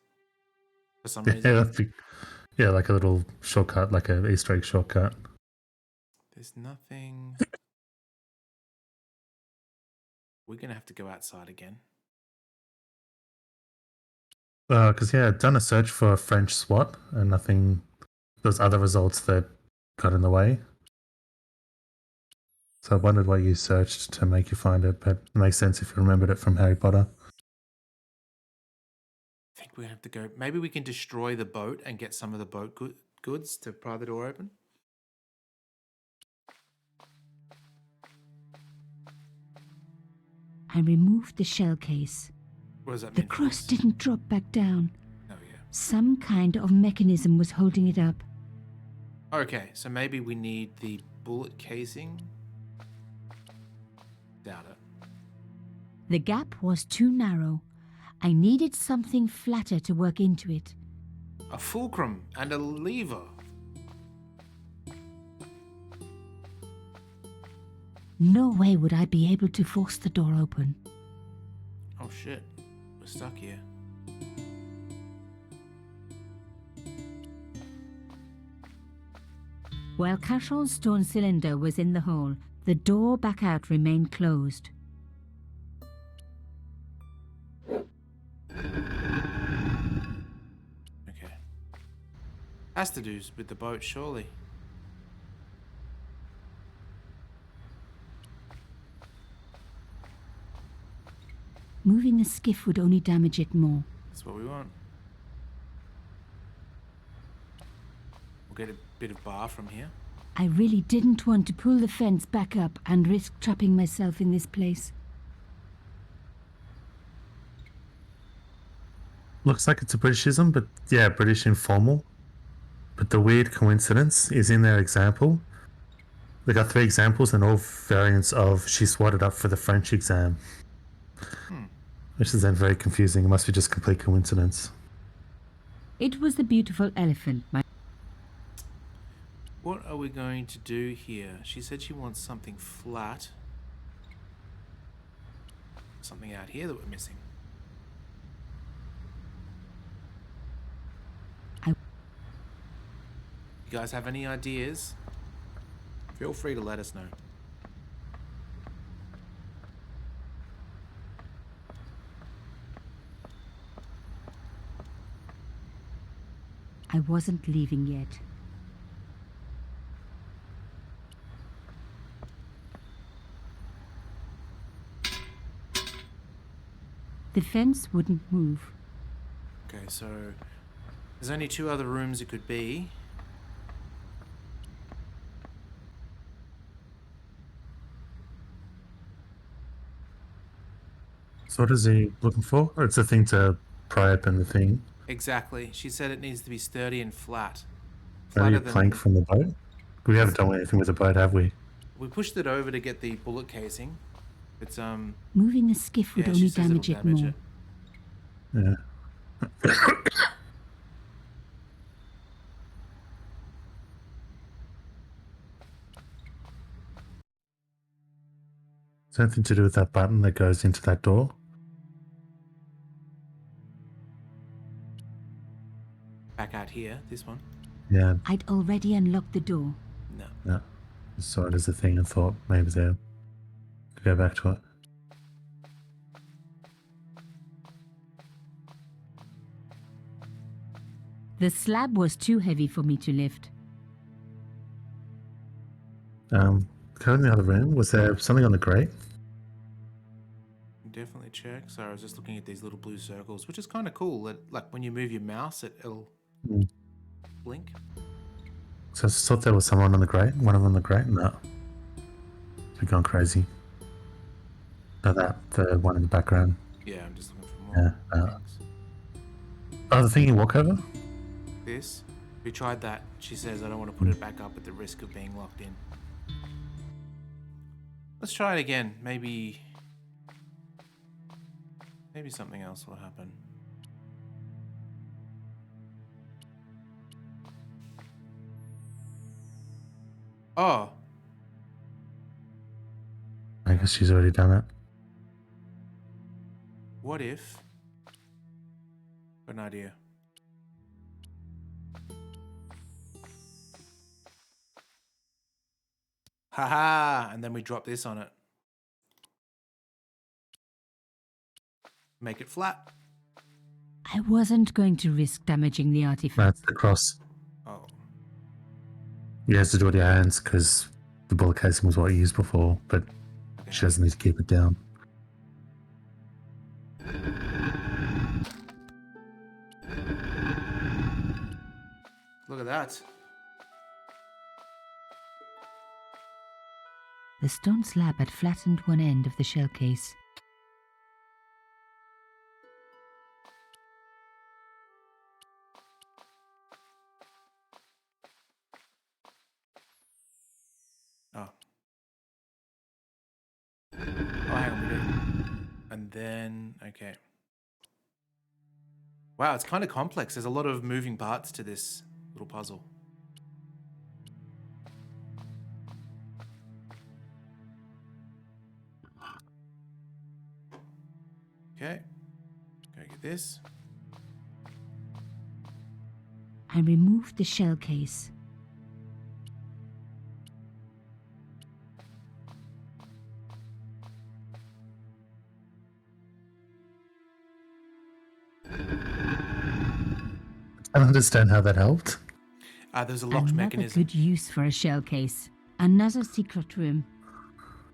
for some Yeah, reason. yeah, like a little shortcut, like a Easter egg shortcut. There's nothing. We're gonna have to go outside again. Because yeah, I'd done a search for French SWAT and nothing. There's other results that got in the way. So I wondered what you searched to make you find it, but it makes sense if you remembered it from Harry Potter. I think we're gonna have to go. Maybe we can destroy the boat and get some of the boat goods to pry the door open. I removed the shell case. What does that The mean? for cross us? didn't drop back down. Oh yeah. Some kind of mechanism was holding it up. Okay, so maybe we need the bullet casing. Doubt it. The gap was too narrow. I needed something flatter to work into it. A fulcrum and a lever. No way would I be able to force the door open. Oh shit, we're stuck here. While Cashon's stone cylinder was in the hole, the door back out remained closed. Okay. Has to do with the boat, surely. Moving the skiff would only damage it more. That's what we want. We'll get a bit of bar from here. I really didn't want to pull the fence back up and risk trapping myself in this place. Looks like it's a Britishism, but yeah, British informal. But the weird coincidence is in their example. They got 3 examples and all variants of she swatted up for the French exam. Which is then very confusing. It must be just complete coincidence. It was the beautiful elephant, What are we going to do here? She said she wants something flat. Something out here that we're missing. You guys have any ideas? Feel free to let us know. I wasn't leaving yet. The fence wouldn't move. Okay, so there's only 2 other rooms it could be. So what is he looking for? Or it's a thing to pry open the thing. Exactly. She said it needs to be sturdy and flat. Maybe a Flatter plank than... from the boat? We haven't done anything with the boat, have we? We pushed it over to get the bullet casing. It's Moving the skiff would yeah, only she says it'll damage it more. Yeah. Something to do with that button that goes into that door? Back out here, this one. Yeah. I'd already unlocked the door. No. No. I saw it as a thing and thought maybe they'll go back to it. The slab was too heavy for me to lift. Go in the other room. Was there something on the grate? Definitely check. Sorry, I was just looking at these little blue circles, which is kind of cool. That, like, when you move your mouse, it'll blink. So I thought there was someone on the grate. One of them on the grate? No. We've gone crazy. No, the one in the background. Yeah, I'm just looking for more. Yeah. things. Oh, the thing you walk over? This. We tried that. She says I don't want to put it back up at the risk of being locked in. Let's try it again. Maybe Maybe something else will happen. Oh, I guess she's already done it. what if? Got an idea. Haha! And then we drop this on it. Make it flat. I wasn't going to risk damaging the artifact. That's the cross. Oh. You have to do it with your hands because the bullet casing was what you used before, but she doesn't need to keep it down. Look at that. The stone slab had flattened one end of the shell case. Oh. Oh, hang on, we do. And then, okay. Wow, it's kind of complex. There's a lot of moving parts to this little puzzle. Okay. Go get this. I removed the shell case. I don't understand how that helped. There's a locked Another mechanism. good use for a shell case. Another secret room.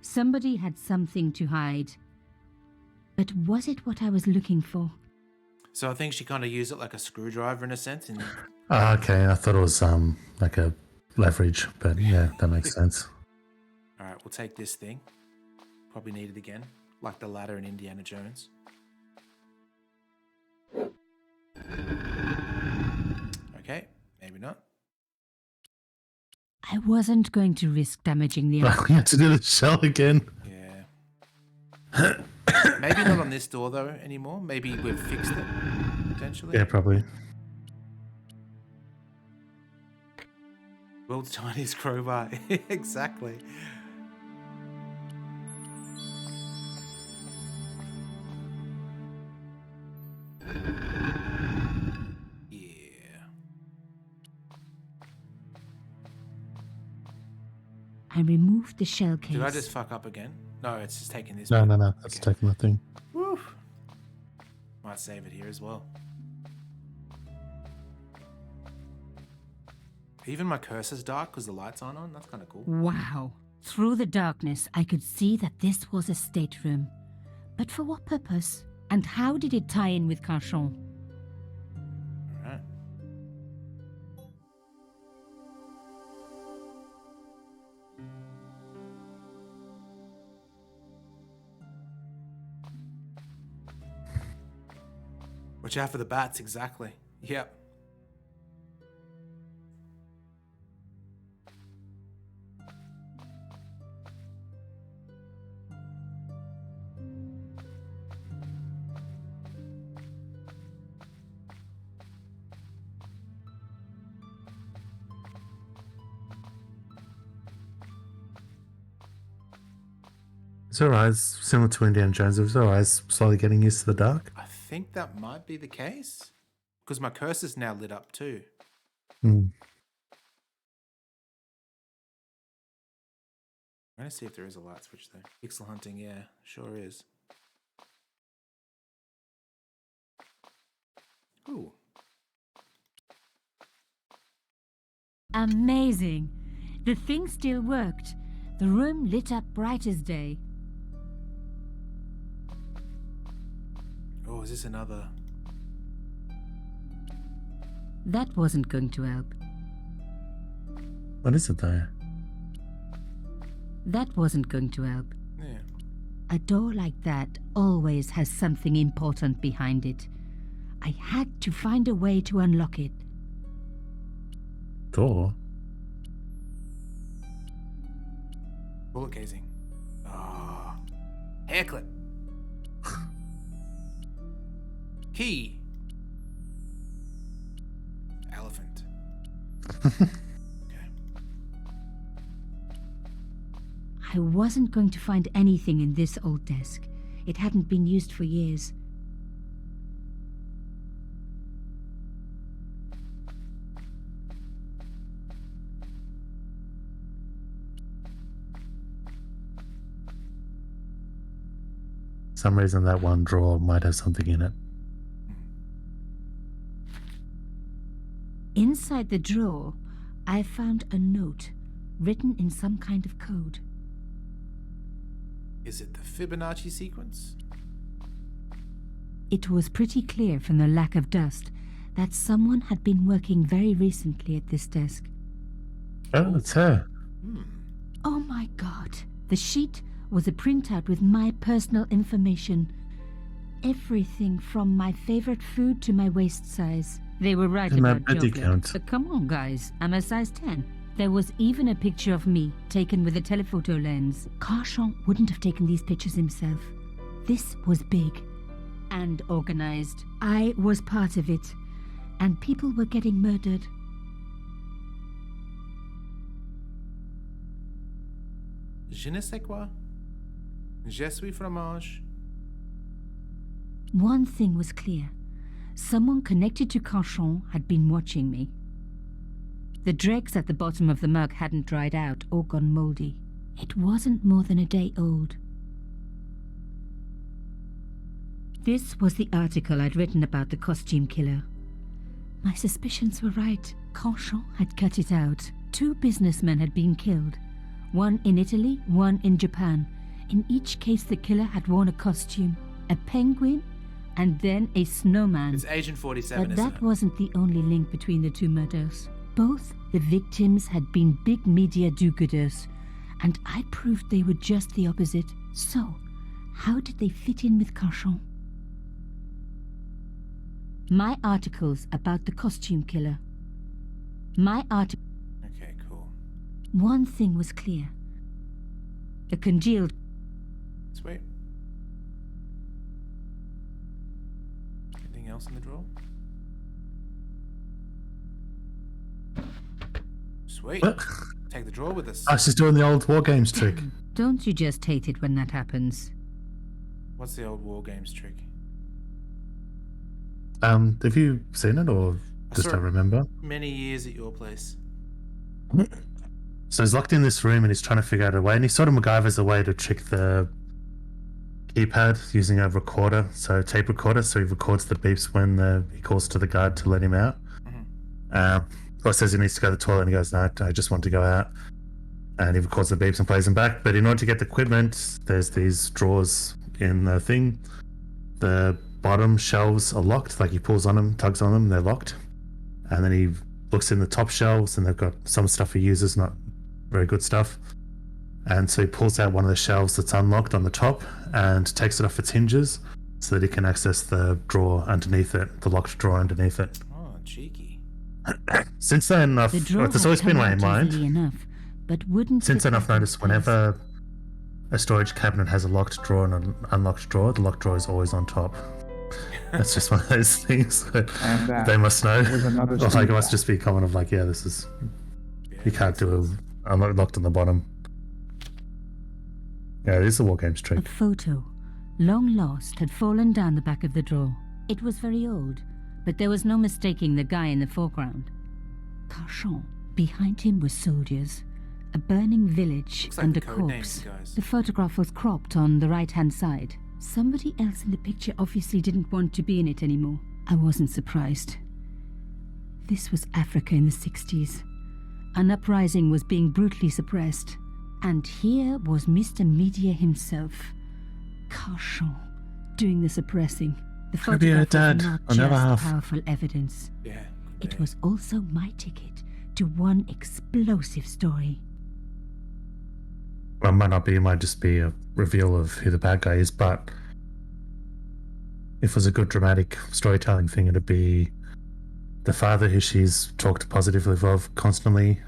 Somebody had something to hide. But was it what I was looking for? So I think she kind of used it like a screwdriver in a sense. And Okay, I thought it was like a leverage, but yeah, that makes sense. all right, we'll take this thing. Probably need it again, like the ladder in Indiana Jones. Okay, maybe not. I wasn't going to risk damaging the We had to do the shell again. Yeah. Maybe not on this door though anymore. Maybe we've fixed it potentially. Yeah, probably. World's tiniest crowbar. Exactly. Yeah. I removed the shell case. Did I just fuck up again? No, it's just taking this. No, bit. no, no. That's Okay. taking the thing. Woo. Might save it here as well. Even my cursor's dark because the lights aren't on. That's kind of cool. Wow. Through the darkness, I could see that this was a stateroom. But for what purpose? And how did it tie in with Carchon? All right. Watch out for the bats, exactly. Yep. Is her eyes similar to Indiana Jones? Is her eyes slowly getting used to the dark? I think that might be the case. Because my cursor's now lit up too. Hmm. I'm going to see if there is a light switch though. Pixel hunting, yeah, sure is. Ooh. Amazing. The thing still worked. The room lit up bright as day. Oh, is this another? That wasn't going to help. What is it though? That wasn't going to help. Yeah. A door like that always has something important behind it. I had to find a way to unlock it. Door? Bullet casing. Ah. Hair clip. Key. Elephant. I wasn't going to find anything in this old desk. It hadn't been used for years. For some reason that one drawer might have something in it. Inside the drawer, I found a note written in some kind of code. Is it the Fibonacci sequence? It was pretty clear from the lack of dust that someone had been working very recently at this desk. Oh, it's her. Oh my god. The sheet was a printout with my personal information. Everything from my favorite food to my waist size. They were right And my about birthday chocolate. count. Come on, guys. I'm a size 10. There was even a picture of me, taken with a telephoto lens. Carchon wouldn't have taken these pictures himself. This was big and organized. I was part of it, and people were getting murdered. Je ne sais quoi. Je suis fromage. One thing was clear. Someone connected to Carchon had been watching me. The dregs at the bottom of the mug hadn't dried out or gone moldy. It wasn't more than a day old. This was the article I'd written about the costume killer. My suspicions were right. Carchon had cut it out. 2 businessmen had been killed. One in Italy, one in Japan. In each case, the killer had worn a costume. A penguin, and then a snowman. It's Agent 47, But isn't that it? wasn't the only link between the 2 murders. Both the victims had been big media do-gooders, and I proved they were just the opposite. So, how did they fit in with Carchon? My articles about the costume killer. Okay, cool. One thing was clear. A congealed Sweet. Anything else in the drawer? Sweet. What? Take the drawer with us. Oh, she's doing the old war games trick. Don't you just hate it when that happens? What's the old war games trick? Have you seen it or just saw don't it. remember? Many years at your place. So he's locked in this room and he's trying to figure out a way, and he sort of MacGyver's a way to trick the keypad using a recorder, so tape recorder, so he records the beeps when he calls to the guard to let him out. Or says he needs to go to the toilet and he goes, no, I just want to go out. And he records the beeps and plays them back. But in order to get the equipment, there's these drawers in the thing. The bottom shelves are locked, like he pulls on them, tugs on them, they're locked. And then he looks in the top shelves and they've got some stuff he uses, not very good stuff. And so he pulls out one of the shelves that's unlocked on the top and takes it off its hinges so that he can access the drawer underneath it, the locked drawer underneath it. Oh, cheeky. Since then, The drawer it's had always been come my out mind. easily enough, but wouldn't Since fit then, I've back in noticed place. whenever a storage cabinet has a locked drawer and an unlocked drawer, the locked drawer is always on top. That's just one of those things that And that they must know. was another Or like it Steve must back. just be common of like, yeah, this is you can't do a locked on the bottom. Yeah, it is a war games A trick. photo, long lost, had fallen down the back of the drawer. It was very old, but there was no mistaking the guy in the foreground. Carchon. Behind him were soldiers, a burning village, Looks like and the a code names, corpse. guys. The photograph was cropped on the right-hand side. Somebody else in the picture obviously didn't want to be in it anymore. I wasn't surprised. This was Africa in the 60s. An uprising was being brutally suppressed. And here was Mr. Media himself, Carchon, doing the suppressing. The Could be her photograph was dad, not on the other just half. powerful evidence. Yeah. It was also my ticket to one explosive story. Well, it might not be, it might just be a reveal of who the bad guy is, but if it was a good dramatic storytelling thing, it'd be the father who she's talked positively of constantly,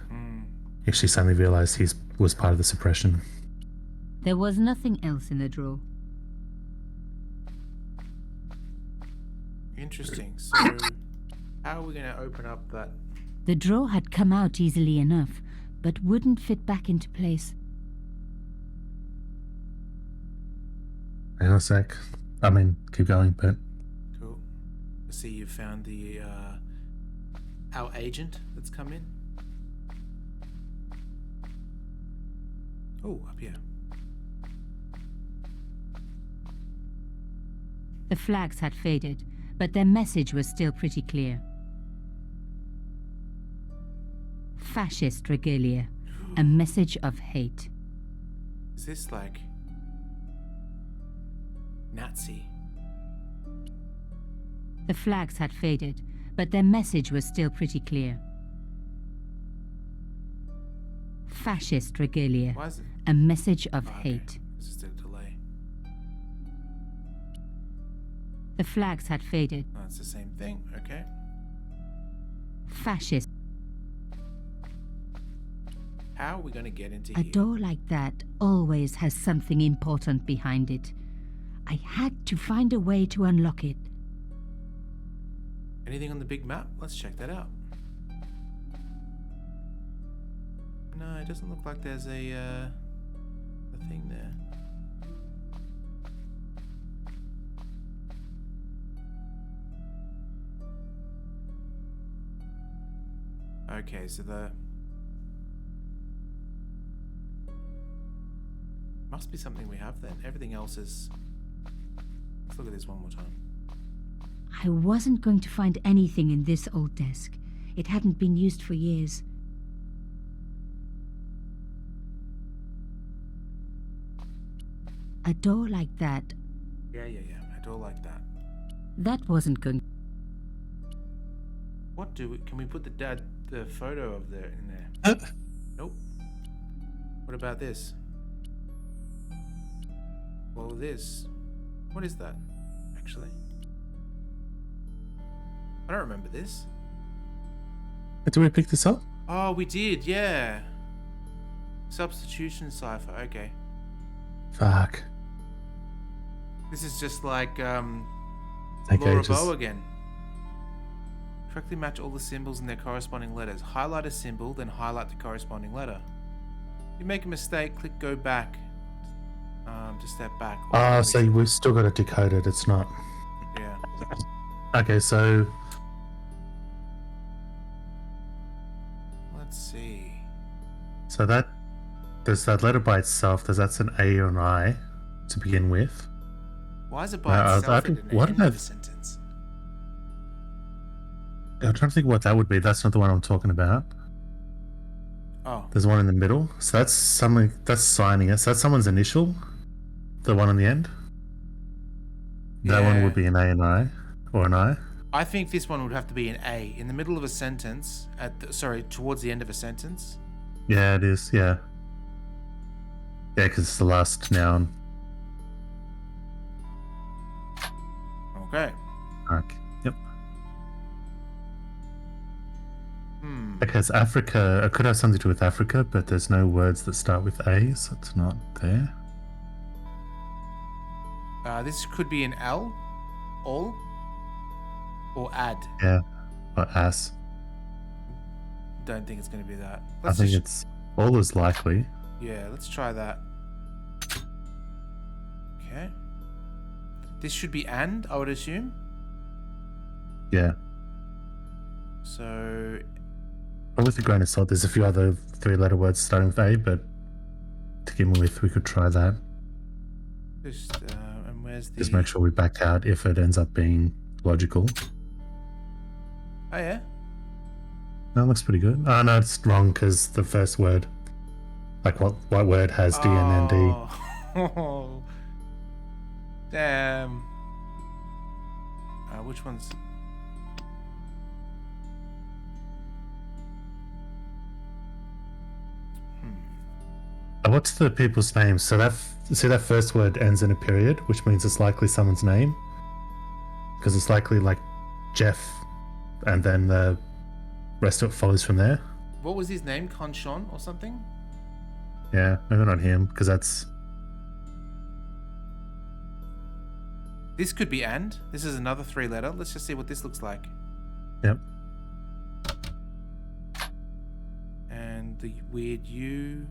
if she suddenly realized he was part of the suppression. There was nothing else in the drawer. Interesting. So, how are we going to open up that? The drawer had come out easily enough, but wouldn't fit back into place. Hang on a sec. I mean, keep going, but Cool. I see you found the our agent that's come in. Oh, up here. The flags had faded, but their message was still pretty clear. Fascist regalia, a message of hate. Is this like Nazi? The flags had faded, but their message was still pretty clear. Fascist regalia, Why is it? a message of Oh, okay. hate. It's just a delay. The flags had faded. Oh, it's the same thing. Okay. Fascist. How are we going to get into A here? door like that always has something important behind it. I had to find a way to unlock it. Anything on the big map? Let's check that out. No, it doesn't look like there's a thing there. Okay, so the must be something we have then. Everything else is. Let's look at this one more time. I wasn't going to find anything in this old desk. It hadn't been used for years. A door like that, Yeah. A door like that. that wasn't going. What do we? Can we put the photo of there in there? Nope. What about this? Well, this. What is that? Actually, I don't remember this. did we pick this up? Oh, we did. Yeah. Substitution cipher. Okay. Fuck. This is just like Take Laura ages. Bow again. Correctly match all the symbols in their corresponding letters. Highlight a symbol, then highlight the corresponding letter. If you make a mistake, click go back to step back. Ah, so we've still got it decoded. It's not. Yeah. Okay, so Let's see. so that there's that letter by itself. That's an A or an I to begin with. Why is it by No, itself I in don't- the what end did I- of a sentence? I'm trying to think what that would be. That's not the one I'm talking about. Oh, There's one in the middle. So that's something. That's signing it. So that's someone's initial. The one on the end. That one Yeah. would be an A and I, or an I. I think this one would have to be an A in the middle of a sentence. Towards the end of a sentence. Yeah, it is. Yeah. Yeah, because it's the last noun. Okay. Okay. Yep. Okay, it's Africa. It could have something to do with Africa, but there's no words that start with A, so it's not there. This could be an L, all, or add. Yeah. Or ass. Don't think it's going to be that. I think it's all is likely. Yeah, let's try that. Okay. This should be and, I would assume. Yeah. So, But with a grain of salt, there's a few other three-letter words starting with A, but to begin with, we could try that. just, and where's the... Just make sure we back out if it ends up being logical. Oh, yeah? That looks pretty good. Oh, no, it's wrong because the first word, like what word has D and then D? Oh. Damn. Which one's... What's the people's names? So see that first word ends in a period, which means it's likely someone's name. Because it's likely like Jeff, and then the rest of it follows from there. What was his name? Conchon or something? Yeah, maybe not him, because that's... This could be and. This is another 3-letter. Let's just see what this looks like. Yep. And the weird U.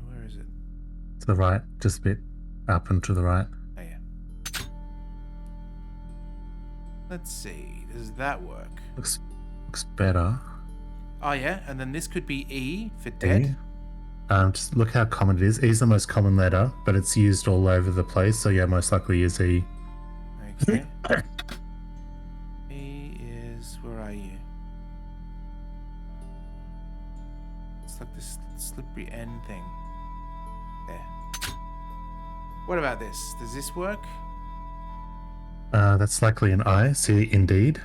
Where is it? To the right, just a bit up and to the right. Oh, yeah. Let's see. Does that work? Looks better. Oh, yeah. And then this could be E for dead. E. Just look how common it is. E is the most common letter, but it's used all over the place. So yeah, most likely use E. Okay. E is... Where are you? It's like this slippery N thing. There. What about this? Does this work? That's likely an I. See, indeed.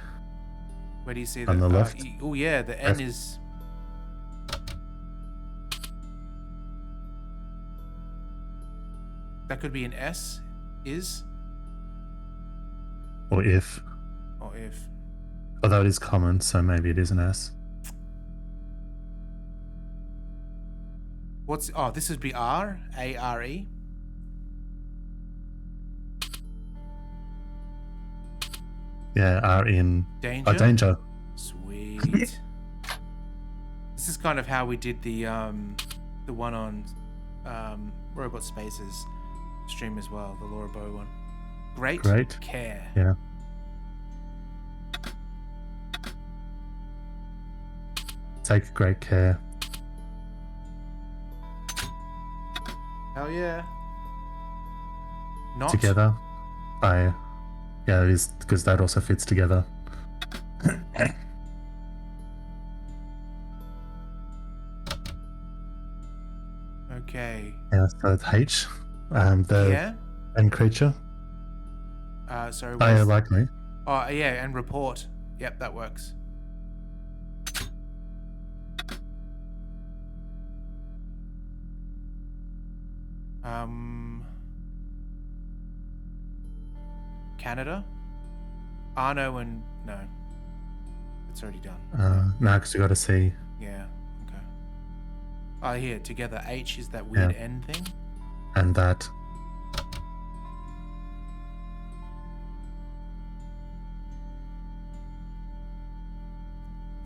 Where do you see that? On the left. Oh, yeah. The N is... That could be an S. Is? Or if. Or if. Although it is common, so maybe it is an S. What's... Oh, this would be R. A-R-E. Yeah, R in... Danger? Oh, danger. Sweet. This is kind of how we did the one on Robot Spaces stream as well, the Laura Bow one. Great care. Yeah. Take great care. Hell yeah. Not Together. Yeah, it is, because that also fits together. Okay. Yeah, so it's H. The Yeah. end creature. Sorry. Oh, yeah, what's- likely. Oh, yeah, and report. Yep, that works. Canada? Arno and... No. It's already done. No, because you got to see. Yeah, okay. Oh, here, together. H is that weird Yeah. N thing? And that.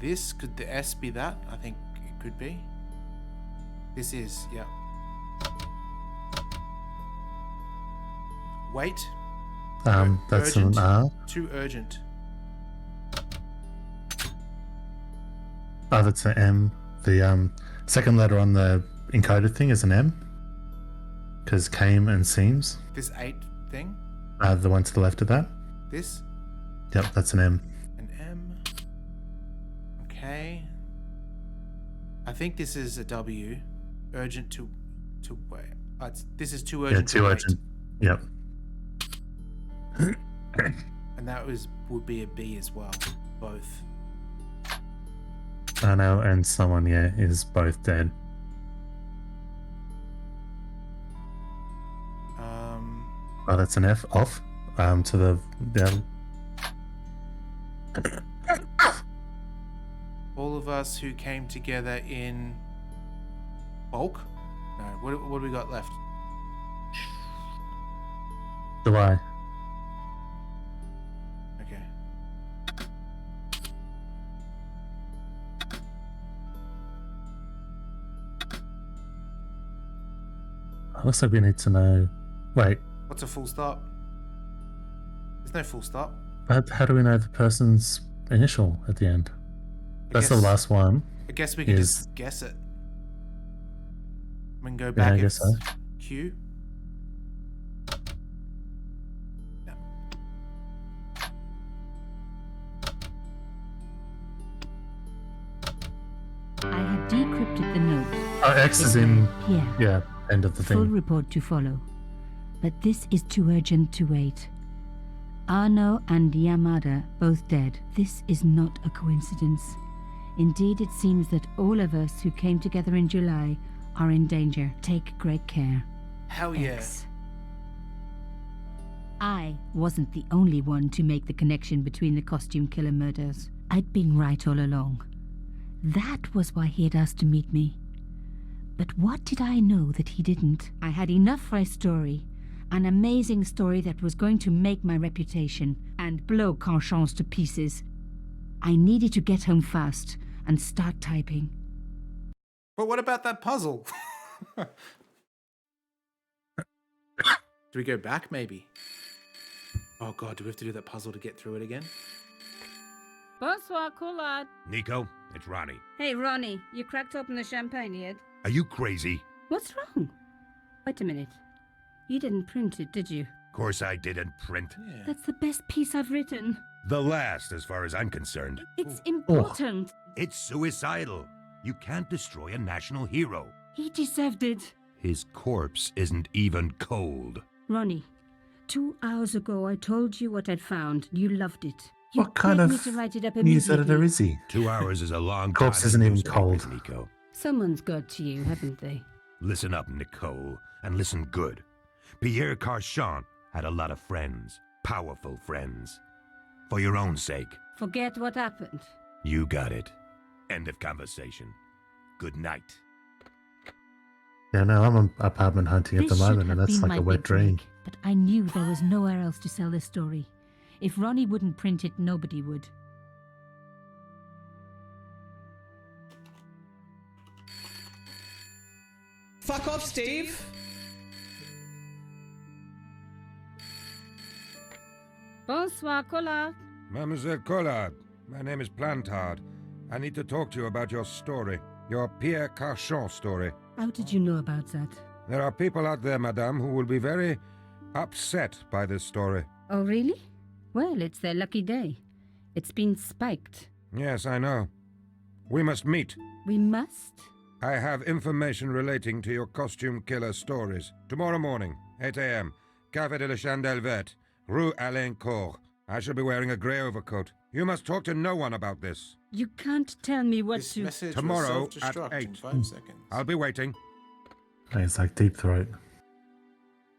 This, could the S be that? I think it could be. This is, yeah. Wait. That's Urgent. an R. Too urgent. Oh, that's an M. The second letter on the encoded thing is an M. Because came and seems. This 8 thing? The one to the left of that. This? Yep, that's an M. An M. Okay. I think this is a W. Urgent to wait. This is too urgent. Yeah, too to urgent. Yep. Wait. And that would be a B as well. Both. I know, and someone, yeah, is both dead. Oh, that's an F off. To the down. All of us who came together in bulk? No. What do we got left? July. Okay. Looks like we need to know. Wait, What's a full stop? There's no full stop. how do we know the person's initial at the end? That's the guess- last one. I guess we can is- just guess it. We can go Yeah, back. I guess It's so. Q. Yeah. I have decrypted the note. Oh, X is in. Pierre. Yeah, end of the Full thing. report to follow. But this is too urgent to wait. Arno and Yamada both dead. This is not a coincidence. Indeed, it seems that all of us who came together in July are in danger. Take great care. Hell yeah. X. I wasn't the only one to make the connection between the costume killer murders. I'd been right all along. That was why he had asked to meet me. But what did I know that he didn't? I had enough for a story. An amazing story that was going to make my reputation and blow Conscience to pieces. I needed to get home fast and start typing. But what about that puzzle? Do we go back, maybe? Oh god, do we have to do that puzzle to get through it again? Bonsoir, Collard. Nico, it's Ronnie. Hey, Ronnie, you cracked open the champagne yet? Are you crazy? What's wrong? Wait a minute. You didn't print it, did you? Of course I didn't print. Yeah. That's the best piece I've written. The last, as far as I'm concerned. It's important. It's suicidal. You can't destroy a national hero. He deserved it. His corpse isn't even cold. Ronnie, 2 hours ago I told you what I'd found. You loved it. You What kind begged of me to write it up news immediately. editor is he? 2 hours is a long time. Corpse in isn't even newspapers, cold. Nico. Someone's got to you, haven't they? Listen up, Nicole, and listen good. Pierre Carchon had a lot of friends. Powerful friends. For your own sake. Forget what happened. You got it. End of conversation. Good night. Yeah, no, I'm on apartment hunting at the This should moment, and have that's been like a my wet big break, dream. But I knew there was nowhere else to sell this story. If Ronnie wouldn't print it, nobody would. Fuck off, Steve! Bonsoir, Collard. Mademoiselle Collard, my name is Plantard. I need to talk to you about your story. Your Pierre Carchon story. How did you know about that? There are people out there, madame, who will be very upset by this story. Oh, really? Well, it's their lucky day. It's been spiked. Yes, I know. We must meet. We must? I have information relating to your costume killer stories. Tomorrow morning, 8 a.m., Café de la Chandelle Verte, Rue Alain Court. I shall be wearing a grey overcoat. You must talk to no one about this. You can't tell me what This to... message Tomorrow will self-destruct at in 8. 5 seconds. I'll be waiting. It's like deep throat.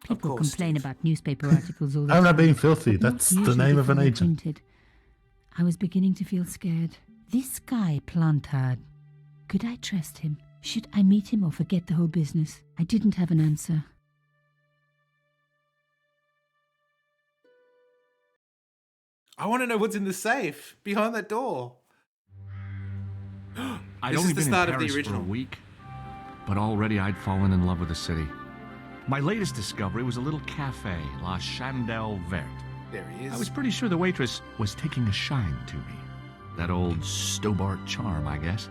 People course, complain Steve. about newspaper articles all the I'm time. not being filthy. but not That's the usually name of an before they're agent. printed. I was beginning to feel scared. This guy, Plantard, could I trust him? Should I meet him or forget the whole business? I didn't have an answer. I want to know what's in the safe behind that door. I'd This only is the been start in of the Paris original. for a week, but already I'd fallen in love with the city. My latest discovery was a little cafe, La Chandelle Verte. There he is. I was pretty sure the waitress was taking a shine to me. That old Stobart charm, I guess.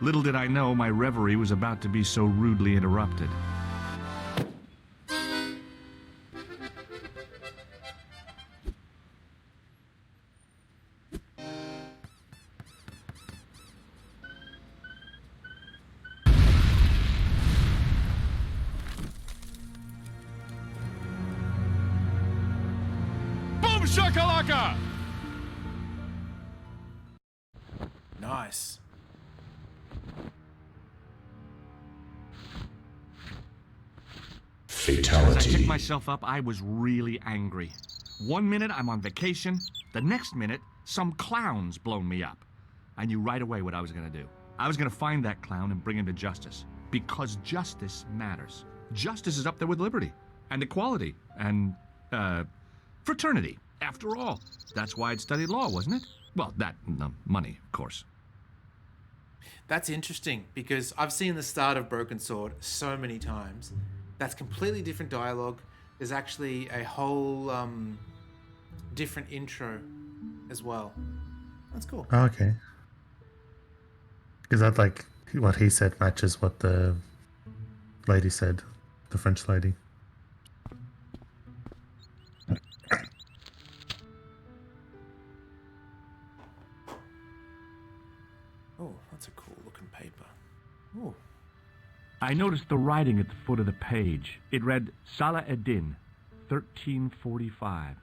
Little did I know my reverie was about to be so rudely interrupted. Boom shakalaka! Nice. As I picked myself up, I was really angry. 1 minute I'm on vacation, the next minute some clown's blown me up. I knew right away what I was going to do. I was going to find that clown and bring him to justice. Because justice matters. Justice is up there with liberty and equality and, fraternity. After all, that's why I'd studied law, wasn't it? Well, that and the money, of course. That's interesting because I've seen the start of Broken Sword so many times. That's completely different dialogue. There's actually a whole different intro as well. That's cool. Oh, okay. Is that like what he said matches what the lady said, the French lady? Oh, that's a cool looking paper. Oh, I noticed the writing at the foot of the page. It read Salah Eddin, 1345.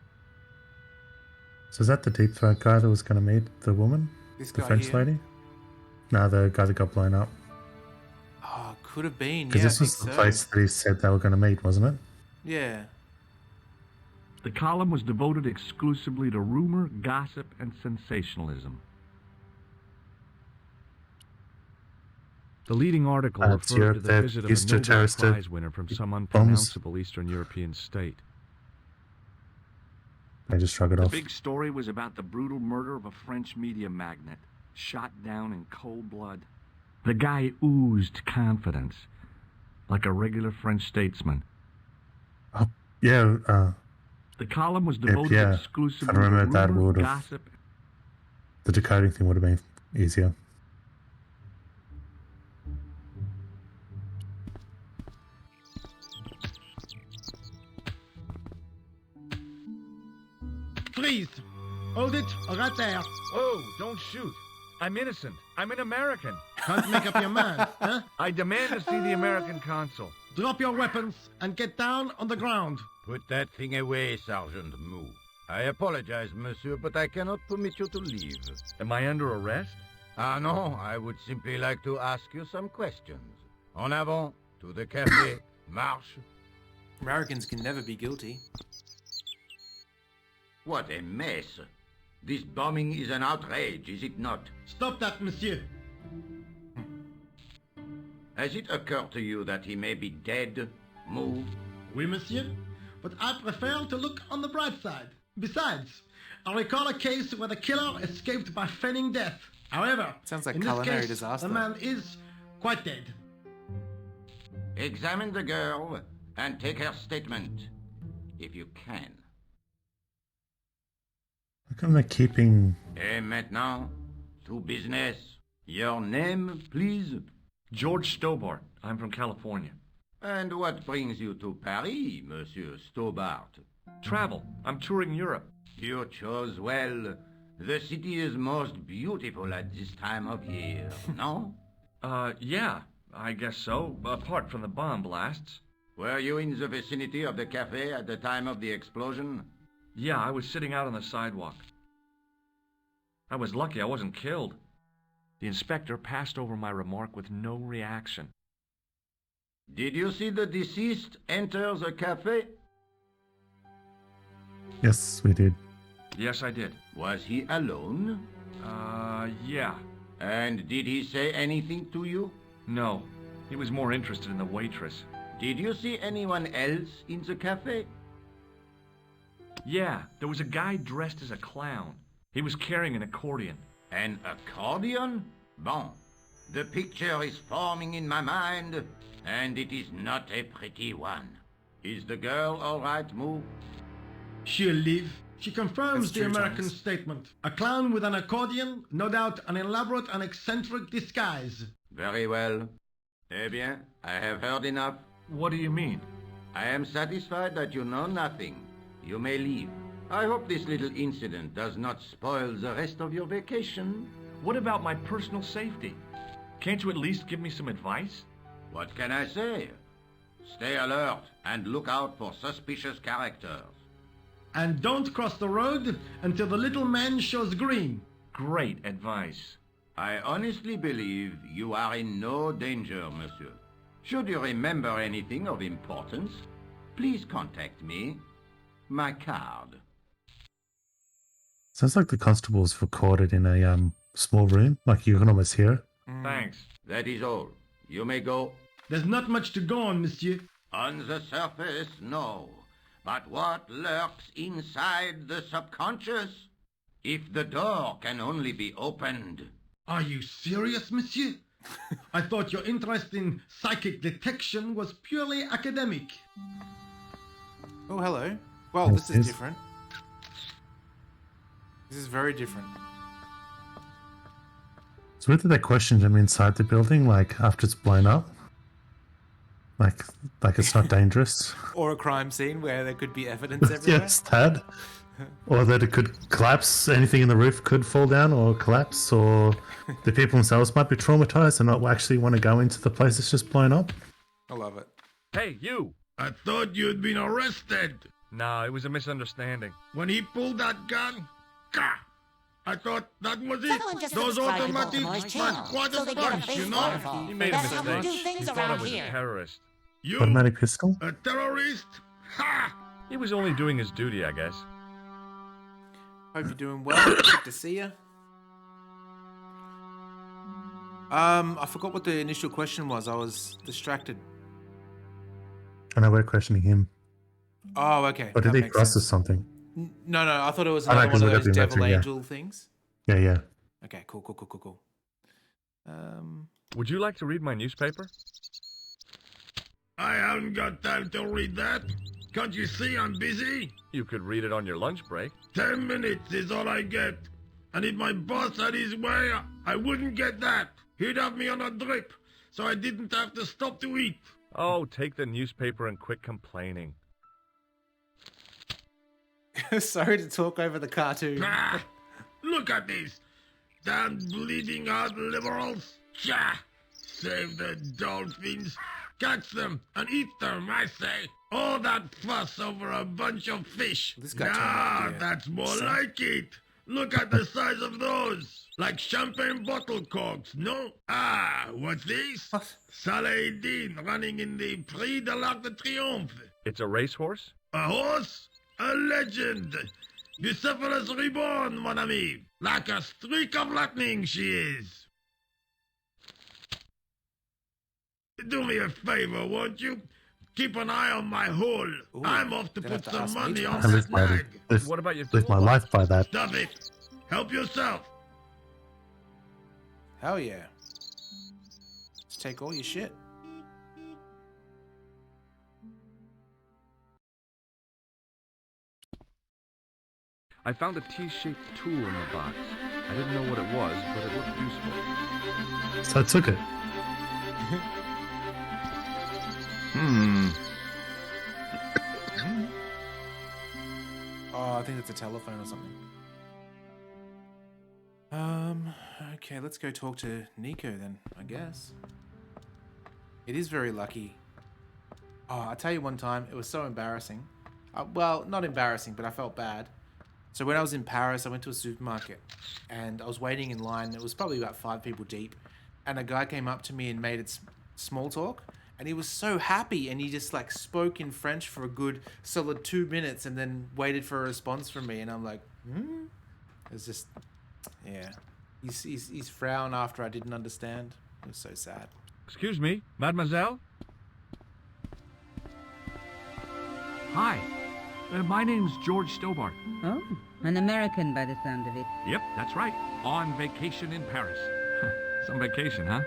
So is that the deep throat guy that was going to meet the woman? this The guy French here. lady? No, the guy that got blown up. Oh, could have been. Because Yeah, this I was think the so. place that he said they were going to meet, wasn't it? Yeah. The column was devoted exclusively to rumor, gossip, and sensationalism. The leading article It's referred to Europe, the they're visit of used a to Nobel terrorist Prize winner from some bombs. unpronounceable Eastern European state. They just shrug it The off. big story was about the brutal murder of a French media magnate, shot down in cold blood. The guy oozed confidence, like a regular French statesman. Yeah, The column was devoted yeah. exclusively If I remember to that, rumor, would've- gossip. the decoding thing would have been easier. Freeze! Hold it, right there. Oh, don't shoot. I'm innocent. I'm an American. Can't make up your mind, huh? I demand to see the American consul. Drop your weapons and get down on the ground. Put that thing away, Sergeant Moo. I apologize, monsieur, but I cannot permit you to leave. Am I under arrest? Ah, no, I would simply like to ask you some questions. En avant, to the café, marche. Americans can never be guilty. What a mess. This bombing is an outrage, is it not? Stop that, monsieur. Has it occurred to you that he may be dead? Moo? Oui, monsieur. But I prefer to look on the bright side. Besides, I recall a case where the killer escaped by feigning death. However, Sounds like in this culinary case, disaster. the man is quite dead. Examine the girl and take her statement, if you can. How come they're keeping... Et maintenant, to business. Your name, please? George Stobart. I'm from California. And what brings you to Paris, Monsieur Stobart? Travel. I'm touring Europe. You chose well. The city is most beautiful at this time of year, no? Yeah, I guess so, apart from the bomb blasts. Were you in the vicinity of the cafe at the time of the explosion? Yeah, I was sitting out on the sidewalk. I was lucky I wasn't killed. The inspector passed over my remark with no reaction. Did you see the deceased enter the cafe? Yes, we did. Yes, I did. Was he alone? Yeah. And did he say anything to you? No. He was more interested in the waitress. Did you see anyone else in the cafe? Yeah, there was a guy dressed as a clown. He was carrying an accordion. An accordion? Bon. The picture is forming in my mind, and it is not a pretty one. Is the girl all right, Moo? She'll live. She confirms That's the true, American Thomas. statement. A clown with an accordion, no doubt an elaborate and eccentric disguise. Very well. Eh bien, I have heard enough. What do you mean? I am satisfied that you know nothing. You may leave. I hope this little incident does not spoil the rest of your vacation. What about my personal safety? Can't you at least give me some advice? What can I say? Stay alert and look out for suspicious characters. And don't cross the road until the little man shows green. Great advice. I honestly believe you are in no danger, monsieur. Should you remember anything of importance, please contact me. My card. Sounds like the constable's recorded in a small room, like you can almost hear it. Thanks. That is all. You may go. There's not much to go on, monsieur. On the surface, no. But what lurks inside the subconscious? If the door can only be opened. Are you serious, monsieur? I thought your interest in psychic detection was purely academic. Oh, hello. Well, Yes, this is yes. different. This is very different. It's weird that they questioned him inside the building, like after it's blown up. Like it's not dangerous. Or a crime scene where there could be evidence everywhere. Yes, that. Or that it could collapse, anything in the roof could fall down or collapse, or the people themselves might be traumatized and not actually want to go into the place that's just blown up. I love it. Hey, you! I thought you'd been arrested. No, it was a misunderstanding. When he pulled that gun, gah! I thought that was it. Someone just Those subscribe to automatics Baltimore's were channel, quite so a they get a bunch, face you know? waterfall. He made a That's how we mistake. do things He thought around I was here. a terrorist. You, Automatic pistol? a terrorist? Ha! He was only doing his duty, I guess. Hope you're doing well. Good to see you. I forgot what the initial question was. I was distracted. I know we're questioning him. Oh, okay. But did that he makes cross or sense. something? No, I thought it was I know, another 'cause one we of got those the devil emoji, yeah. angel things. Yeah. Okay, cool. Would you like to read my newspaper? I haven't got time to read that. Can't you see I'm busy? You could read it on your lunch break. 10 minutes is all I get. And if my boss had his way, I wouldn't get that. He'd have me on a drip, so I didn't have to stop to eat. Oh, take the newspaper and quit complaining. Sorry to talk over the cartoon. Ah, look at this. Damn bleeding heart liberals. Tcha! Save the dolphins. Catch them and eat them, I say. All that fuss over a bunch of fish. This guy turned out to be a That's more saint. like it. Look at the size of those. Like champagne bottle corks, no? Ah, what's this? What? Saladin running in the Prix de l'Arc de Triomphe. It's a racehorse? A horse? A legend. Bucephalus reborn, mon ami. Like a streak of lightning she is. Do me a favor, won't you? Keep an eye on my hole. Ooh, I'm off to gonna put have to some ask me money to on ask. I that live my, nag. What about your live my life by that. Stop it. Help yourself. Hell yeah. Just take all your shit. I found a T-shaped tool in the box. I didn't know what it was, but it looked useful. So I took it. Oh, I think it's a telephone or something. Okay, let's go talk to Nico then, I guess. It is very lucky. Oh, I'll tell you one time, it was so embarrassing. Well, not embarrassing, but I felt bad. So when I was in Paris, I went to a supermarket and I was waiting in line. It was probably about 5 people deep. And a guy came up to me and made it small talk. And he was so happy and he just like spoke in French for a good solid 2 minutes and then waited for a response from me. And I'm like, It was just, yeah. He's frown after I didn't understand. It was so sad. Excuse me, mademoiselle? Hi, my name's George Stobart. Oh, an American by the sound of it. Yep, that's right. On vacation in Paris. Some vacation, huh?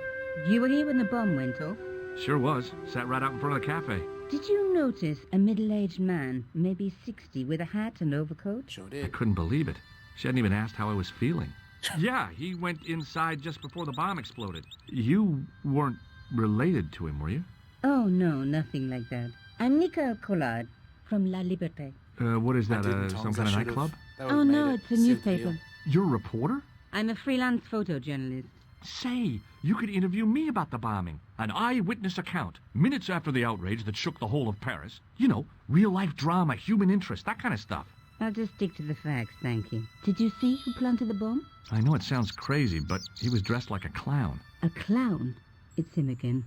You were here when the bomb went off? Sure was. Sat right out in front of the cafe. Did you notice a middle-aged man, maybe 60, with a hat and overcoat? Sure I did. couldn't believe it. She hadn't even asked how I was feeling. Yeah, he went inside just before the bomb exploded. You weren't related to him, were you? Oh, no, nothing like that. I'm Nicole Collard from La Liberté. What is I that, didn't, some Toms, kind I of should've. nightclub? That would've Oh, no, made it it's a sealed the newspaper. deal. You're a reporter? I'm a freelance photojournalist. Say, you could interview me about the bombing. An eyewitness account, minutes after the outrage that shook the whole of Paris. You know, real-life drama, human interest, that kind of stuff. I'll just stick to the facts, thank you. Did you see who planted the bomb? I know it sounds crazy, but he was dressed like a clown. A clown? It's him again.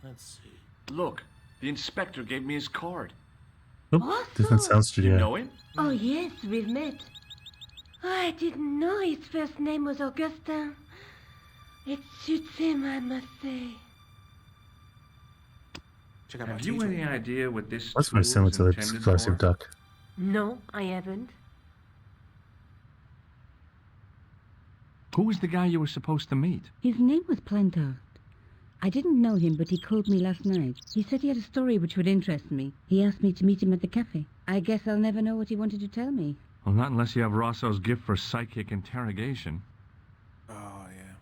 Let's see. Look, the inspector gave me his card. Oh, different sound You studio. know him? Oh, yes, we've met. I didn't know his first name was Augustin. It suits him, I must say. Check out my Have you Twitter. any idea what this That's very tool similar is to the intended explosive for? duck. No, I haven't. Who was the guy you were supposed to meet? His name was Plantard. I didn't know him, but he called me last night. He said he had a story which would interest me. He asked me to meet him at the cafe. I guess I'll never know what he wanted to tell me. Well, not unless you have Rosso's gift for psychic interrogation. Oh, yeah.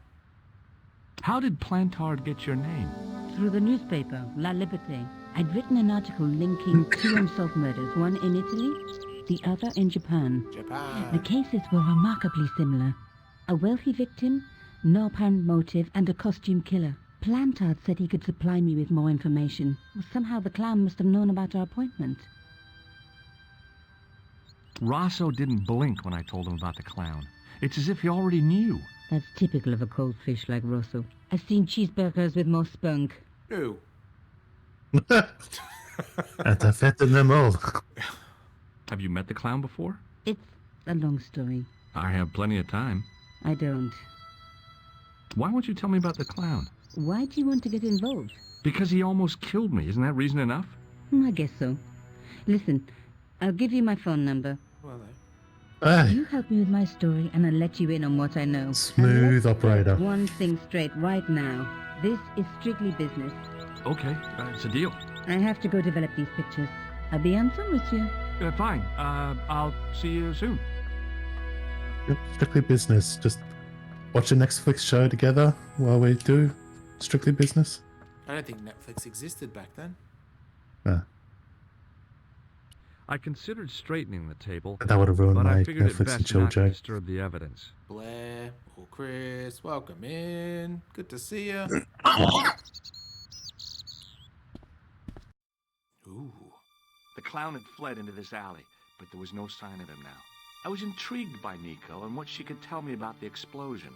How did Plantard get your name? Through the newspaper, La Liberté. I'd written an article linking 2 unsolved murders, one in Italy, the other in Japan. The Japan. cases were remarkably similar. A wealthy victim, no apparent motive, and a costume killer. Plantard said he could supply me with more information. Somehow the clown must have known about our appointment. Rosso didn't blink when I told him about the clown. It's as if he already knew. That's typical of a cold fish like Rosso. I've seen cheeseburgers with more spunk. Ew. And I fed them all. Have you met the clown before? It's a long story. I have plenty of time. I don't. Why won't you tell me about the clown? Why do you want to get involved? Because he almost killed me. Isn't that reason enough? I guess so. Listen, I'll give you my phone number. Well, Hey, You help me with my story, and I'll let you in on what I know. smooth And let's operator. get one thing straight right now. This is strictly business. Okay, it's a deal. I have to go develop these pictures. I'll be on phone with you. Fine. I'll see you soon. Yep, strictly business. Just watch a Netflix show together while we do strictly business. I don't think Netflix existed back then. Yeah, I considered straightening the table, that would have ruined but my I figured it Netflix and best chill not to joke. disturb the evidence. Blair or Chris, welcome in. Good to see you. Ooh. The clown had fled into this alley, but there was no sign of him now. I was intrigued by Nico and what she could tell me about the explosion.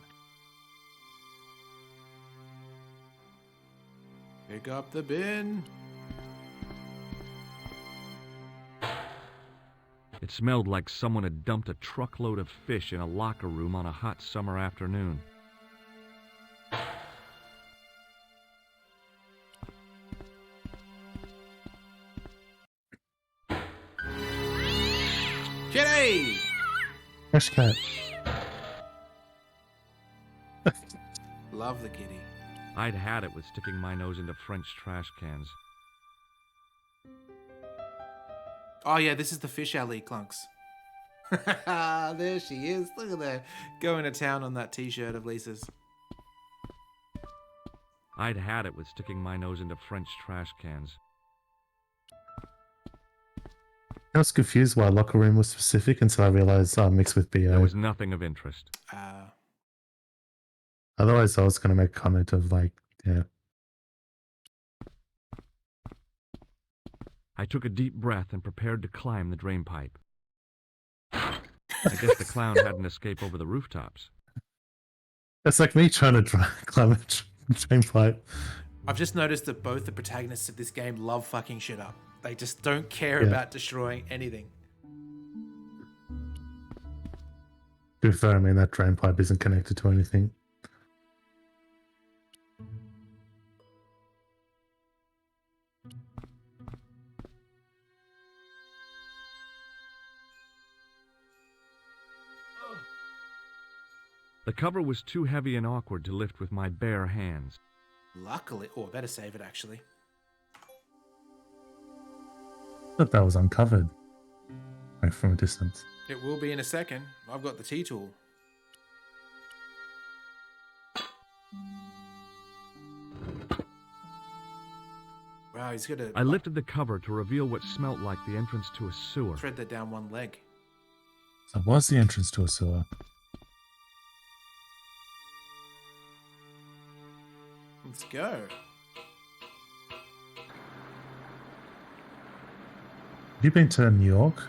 Pick up the bin. It smelled like someone had dumped a truckload of fish in a locker room on a hot summer afternoon. Kitty! Fresh cat. Love the kitty. I'd had it with sticking my nose into French trash cans. Oh yeah, this is the fish alley, Clunks. There she is. Look at that. Going to town on that t-shirt of Lisa's. I'd had it with sticking my nose into French trash cans. I was confused why locker room was specific until I realized mixed with BO. There was nothing of interest. Otherwise, I was going to make a comment of like, yeah. I took a deep breath and prepared to climb the drain pipe. I guess the clown hadn't escaped over the rooftops. It's like me trying to climb a drain pipe. I've just noticed that both the protagonists of this game love fucking shit up. They just don't care Yeah. about destroying anything. To be fair, I mean, that drain pipe isn't connected to anything. The cover was too heavy and awkward to lift with my bare hands. Luckily, oh, better save it actually. I thought that was uncovered. Like from a distance. It will be in a second. I've got the T-tool. Wow, he's got to I lifted the cover to reveal what smelt like the entrance to a sewer. thread that down one leg. So was the entrance to a sewer. Let's go. Have you been to New York?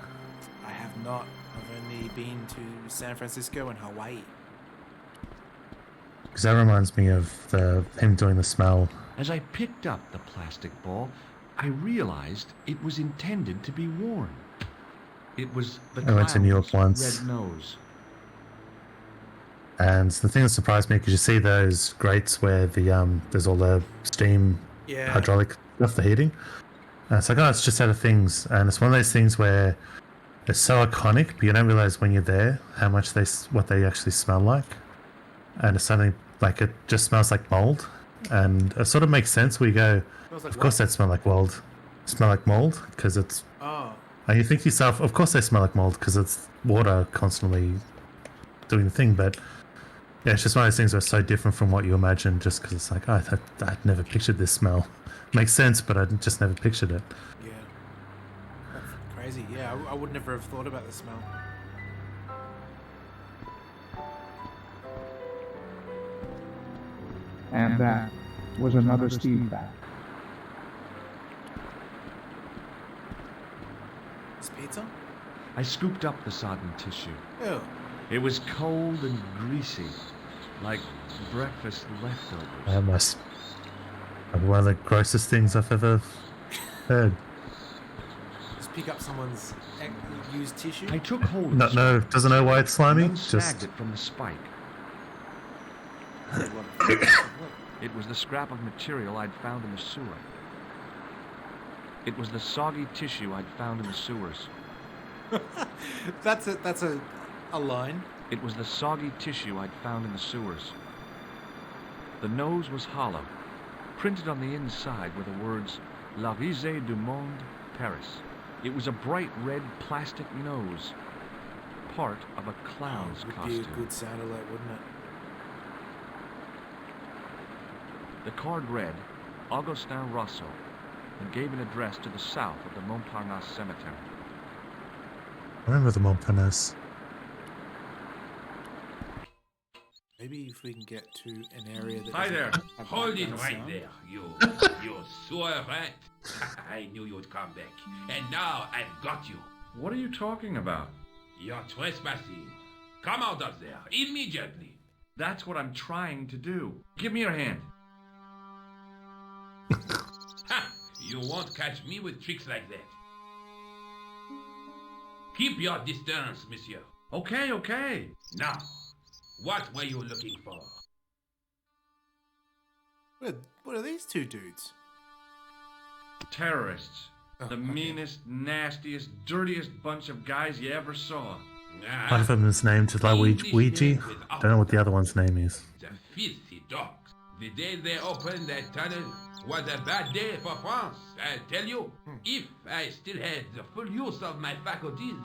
I have not. I've only been to San Francisco and Hawaii. Because that reminds me of him doing the smell. As I picked up the plastic ball, I realized it was intended to be worn. It was the I went to New York clown's once. red nose. And the thing that surprised me, because you see those grates where the there's all the steam, Yeah. hydraulic stuff, the heating. And it's like, oh, it's just out of things. And it's one of those things where it's so iconic, but you don't realize when you're there how much what they actually smell like. And it's something like it just smells like mold. And it sort of makes sense where you go, Smells like of course what? they smell like mold. Smell like mold because it's. Oh. And you think to yourself, of course they smell like mold because it's water constantly doing the thing. But yeah, it's just one of those things where it's so different from what you imagine just because it's like, oh, I'd never pictured this smell. Makes sense, but I just never pictured it. Yeah. That's crazy. Yeah, I would never have thought about the smell. And that was another Steve back. This pizza? I scooped up the sodden tissue. Ew. It was cold and greasy, like breakfast leftovers. That must be one of the grossest things I've ever heard. This just pick up someone's used tissue? I took hold of No, the no, spike doesn't know why it's slimy. and then snagged Just it from the spike. It was the scrap of material I'd found in the sewer. It was the soggy tissue I'd found in the sewers. That's a line. It was the soggy tissue I'd found in the sewers. The nose was hollow. Printed on the inside were the words La Risée du Monde, Paris. It was a bright red plastic nose, part of a clown's Would costume. be a good sound alert, wouldn't it? The card read Augustin Rosso and gave an address to the south of the Montparnasse Cemetery. I remember the Montparnasse. Maybe if we can get to an area that. Hi doesn't there. have Hold it background right sound. there, you sewer rat. I knew you'd come back. And now I've got you. What are you talking about? You're trespassing. Come out of there immediately. That's what I'm trying to do. Give me your hand. Ha! You won't catch me with tricks like that. Keep your distance, monsieur. Okay, okay. Now, what were you looking for? What are these two dudes? Terrorists. The meanest, nastiest, dirtiest bunch of guys you ever saw. One of them is named Ouija. Don't know what the other one's name is. The filthy dogs. The day they opened that tunnel was a bad day for France. I tell you, if I still had the full use of my faculties,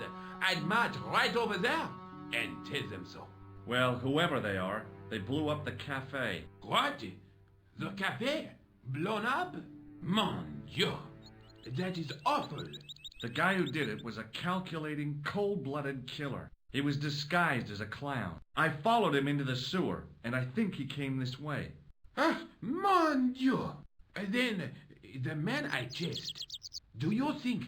I'd march right over there and tell them so. Well, whoever they are, they blew up the cafe. What? The cafe? Blown up? Mon Dieu. That is awful. The guy who did it was a calculating, cold-blooded killer. He was disguised as a clown. I followed him into the sewer, and I think he came this way. Ah, mon Dieu. Then, the man I chased, do you think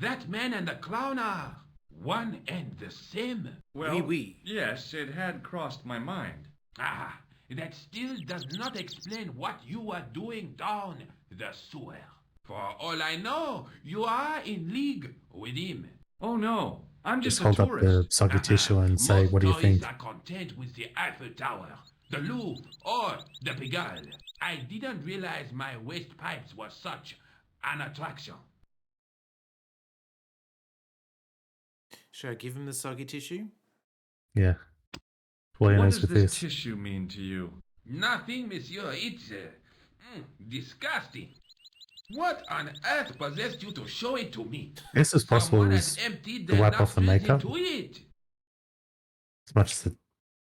that man and the clown are one and the same? Well, Oui. yes, it had crossed my mind. Ah, that still does not explain what you are doing down the sewer. For all I know, you are in league with him. Oh no, I'm just Just a hold up tourist. the soggy tissue and say, Most what do you think? tourists are content with the Eiffel Tower, the Louvre, or the Pigalle. I didn't realize my waste pipes were such an attraction. Should I give him the soggy tissue? Yeah. What he What knows does with this this. tissue mean to you? Nothing, monsieur. It's disgusting. What on earth possessed you to show it to me? I guess it's possible Someone it has was emptied to their wipe off the nostrils makeup. into it. As much as I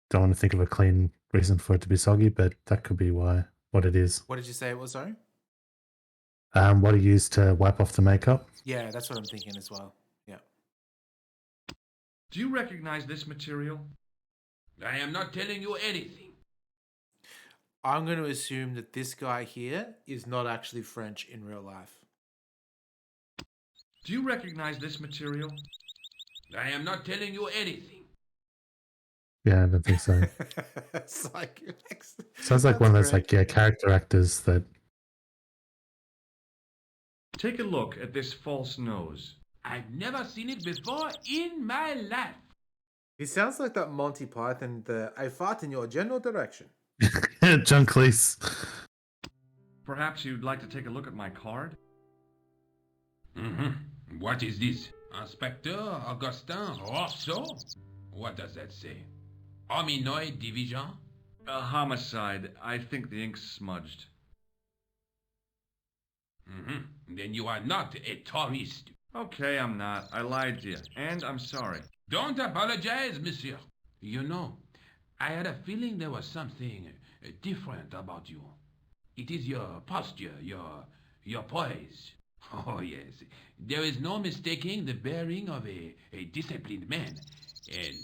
don't want to think of a clean reason for it to be soggy, but that could be why. What it is. What did you say it was, sorry? What he used to wipe off the makeup. Yeah, that's what I'm thinking as well. Yeah. Do you recognize this material? I am not telling you anything. I'm going to assume that this guy here is not actually French in real life. Do you recognize this material? I am not telling you anything. Yeah, I don't think so. It's like, Sounds like one of those character actors that. Take a look at this false nose. I've never seen it before in my life. He sounds like that Monty Python, I fart in your general direction. John Cleese. Perhaps you'd like to take a look at my card? Mm-hmm. What is this? Inspector Augustin Rosso? What does that say? Hominoid Division? A homicide. I think the ink's smudged. Mm-hmm. Then you are not a tourist. Okay, I'm not. I lied to you, and I'm sorry. Don't apologize, monsieur. You know, I had a feeling there was something different about you. It is your posture, your poise. Oh, yes. There is no mistaking the bearing of a disciplined man. And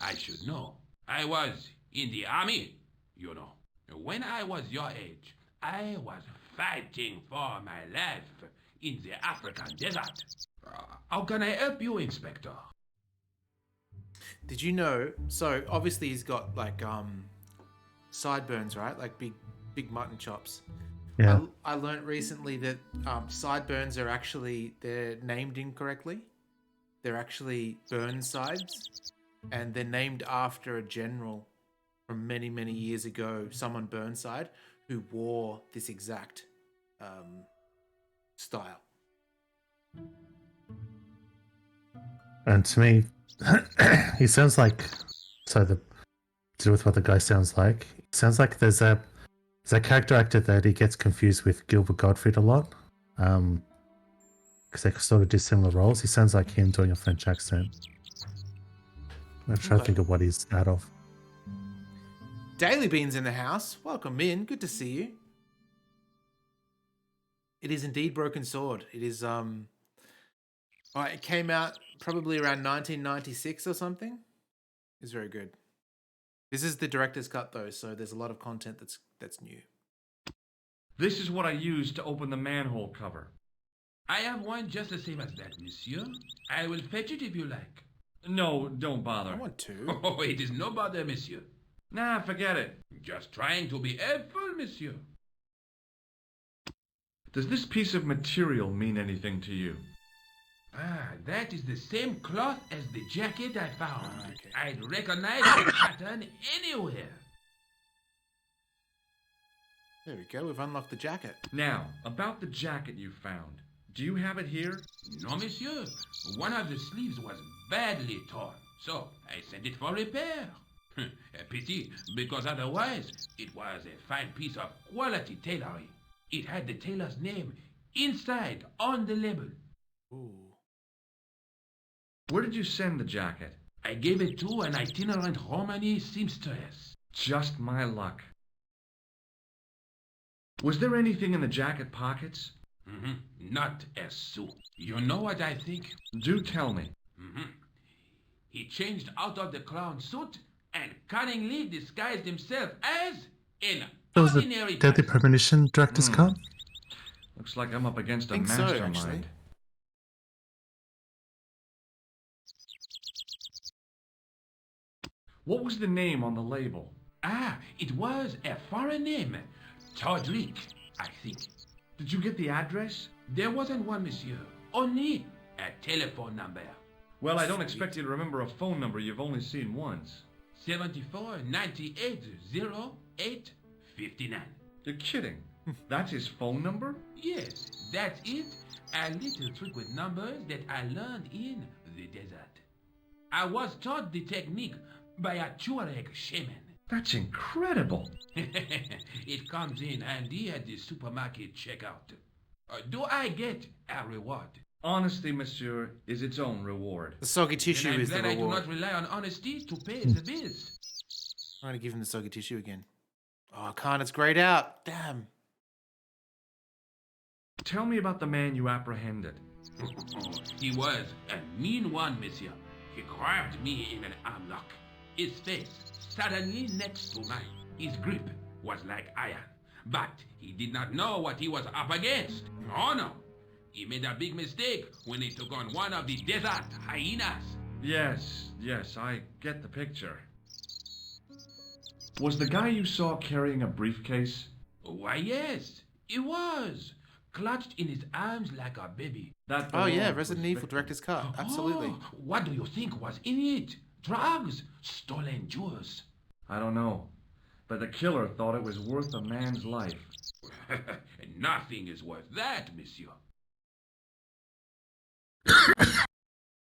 I should know. I was in the army, you know. When I was your age, I was fighting for my life in the African desert. How can I help you, Inspector? Did you know? So obviously he's got like sideburns, right? Like big mutton chops. Yeah. I learned recently that sideburns are actually, they're named incorrectly. They're actually Burnsides, and they're named after a general from many, many years ago, someone Burnside, who wore this exact style. And to me, he sounds like, so to do with what the guy sounds like, it sounds like there's a character actor that he gets confused with Gilbert Gottfried a lot. Because they sort of do similar roles. He sounds like him doing a French accent. I'm trying to think of what he's out of. Daily Beans in the house. Welcome in. Good to see you. It is indeed Broken Sword. It is it came out probably around 1996 or something. It's very good. This is the director's cut though, so there's a lot of content that's new. This is what I used to open the manhole cover. I have one just the same as that, monsieur. I will fetch it if you like. No, don't bother. I want to. Oh, it is no bother, monsieur. Nah, forget it. Just trying to be helpful, monsieur. Does this piece of material mean anything to you? Ah, that is the same cloth as the jacket I found. Okay. I'd recognize the pattern anywhere. There we go. We've unlocked the jacket. Now, about the jacket you found. Do you have it here? No, monsieur. One of the sleeves was badly torn, so I sent it for repair. A pity, because otherwise it was a fine piece of quality tailoring. It had the tailor's name inside on the label. Ooh. Where did you send the jacket? I gave it to an itinerant Romani seamstress. Just my luck. Was there anything in the jacket pockets? Not a sou. You know what I think? Do tell me. He changed out of the clown suit and cunningly disguised himself as an That was a ordinary Deadly person. Premonition director's cut? Looks like I'm up against a Think so, mastermind. actually. What was the name on the label? Ah, it was a foreign name. Todrick, I think. Did you get the address? There wasn't one, monsieur. Only a telephone number. Well, I don't expect you to remember a phone number you've only seen once. 74 98 08 59. You're kidding. That's his phone number? Yes, that's it. A little trick with numbers that I learned in the desert. I was taught the technique by a Tuareg shaman. That's incredible. It comes in handy at the supermarket checkout. Do I get a reward? Honesty, monsieur, is its own reward. The soggy tissue Then I'm is the glad I do reward. not rely on honesty to pay the bills. I'm going to give him the soggy tissue again. Oh, I can't. It's grayed out. Damn. Tell me about the man you apprehended. He was a mean one, monsieur. He grabbed me in an armlock. His face suddenly next to mine. His grip was like iron. But he did not know what he was up against. Oh no. He made a big mistake when he took on one of the desert hyenas. Yes, I get the picture. Was the guy you saw carrying a briefcase? Why, yes, he was. Clutched in his arms like a baby. That Oh, yeah. belonged Resident to Evil director's cut. Absolutely. Oh, what do you think was in it? Drugs? Stolen jewels? I don't know. But the killer thought it was worth a man's life. Nothing is worth that, monsieur.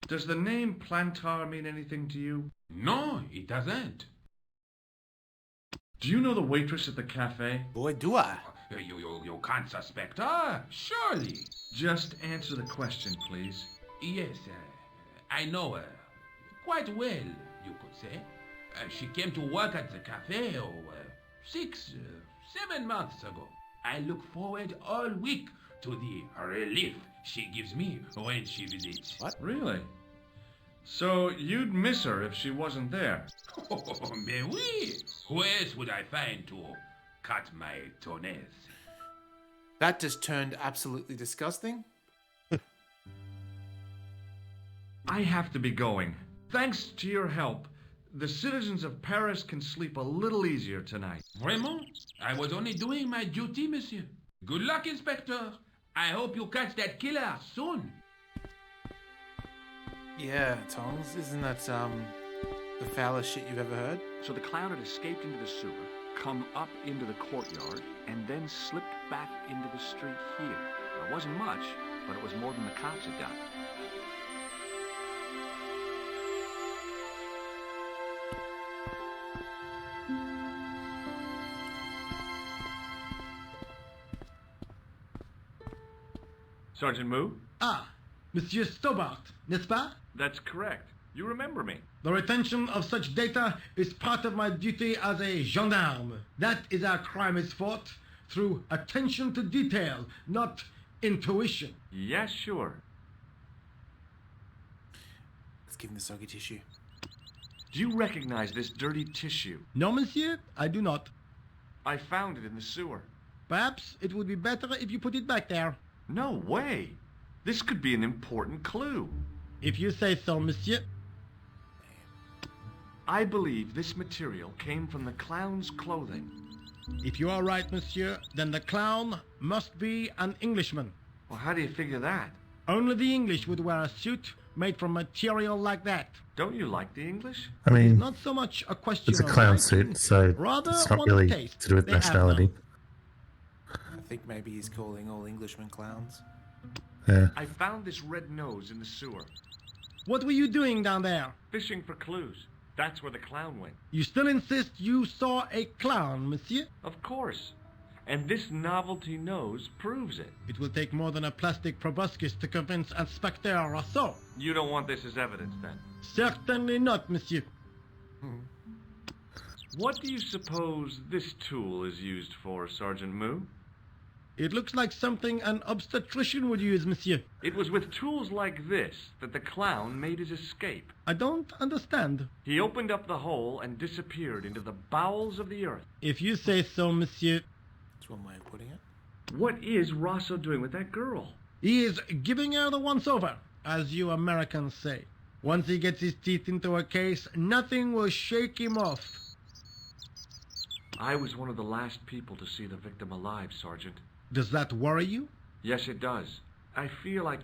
Does the name Plantar mean anything to you? No, it doesn't. Do you know the waitress at the cafe? Boy, do I. You can't suspect her, surely. Just answer the question, please. Yes, I know her. Quite well, you could say. She came to work at the cafe 7 months ago. I look forward all week to the relief she gives me when she visits. What? Really? So you'd miss her if she wasn't there? Oh, mais oui. Who else would I find to cut my toenails? That just turned absolutely disgusting. I have to be going. Thanks to your help, the citizens of Paris can sleep a little easier tonight. Vraiment? I was only doing my duty, monsieur. Good luck, Inspector. I hope you catch that killer soon. Yeah, Tongs, isn't that the foulest shit you've ever heard? So the clown had escaped into the sewer, come up into the courtyard, and then slipped back into the street here. It wasn't much, but it was more than the cops had done. Sergeant Moo? Ah, Monsieur Stobart, n'est-ce pas? That's correct. You remember me. The retention of such data is part of my duty as a gendarme. That is how crime is fought, through attention to detail, not intuition. Yes, sure. Let's give him the soggy tissue. Do you recognize this dirty tissue? No, monsieur, I do not. I found it in the sewer. Perhaps it would be better if you put it back there. No way. This could be an important clue. If you say so, monsieur. I believe this material came from the clown's clothing. If you are right, monsieur, then the clown must be an Englishman. Well, how do you figure that? Only the English would wear a suit made from material like that. Don't you like the English? I mean, Not so much a question it's a of clown liking, suit, so rather it's not one of really taste. to do with They have nationality. I think maybe he's calling all Englishmen clowns. Yeah. I found this red nose in the sewer. What were you doing down there? Fishing for clues. That's where the clown went. You still insist you saw a clown, monsieur? Of course. And this novelty nose proves it. It will take more than a plastic proboscis to convince Inspector Rousseau. You don't want this as evidence, then? Certainly not, monsieur. What do you suppose this tool is used for, Sergeant Moo? It looks like something an obstetrician would use, monsieur. It was with tools like this that the clown made his escape. I don't understand. He opened up the hole and disappeared into the bowels of the earth. If you say so, monsieur. That's one way of putting it. What is Rosso doing with that girl? He is giving her the once-over, as you Americans say. Once he gets his teeth into a case, nothing will shake him off. I was one of the last people to see the victim alive, Sergeant. Does that worry you? Yes, it does. I feel I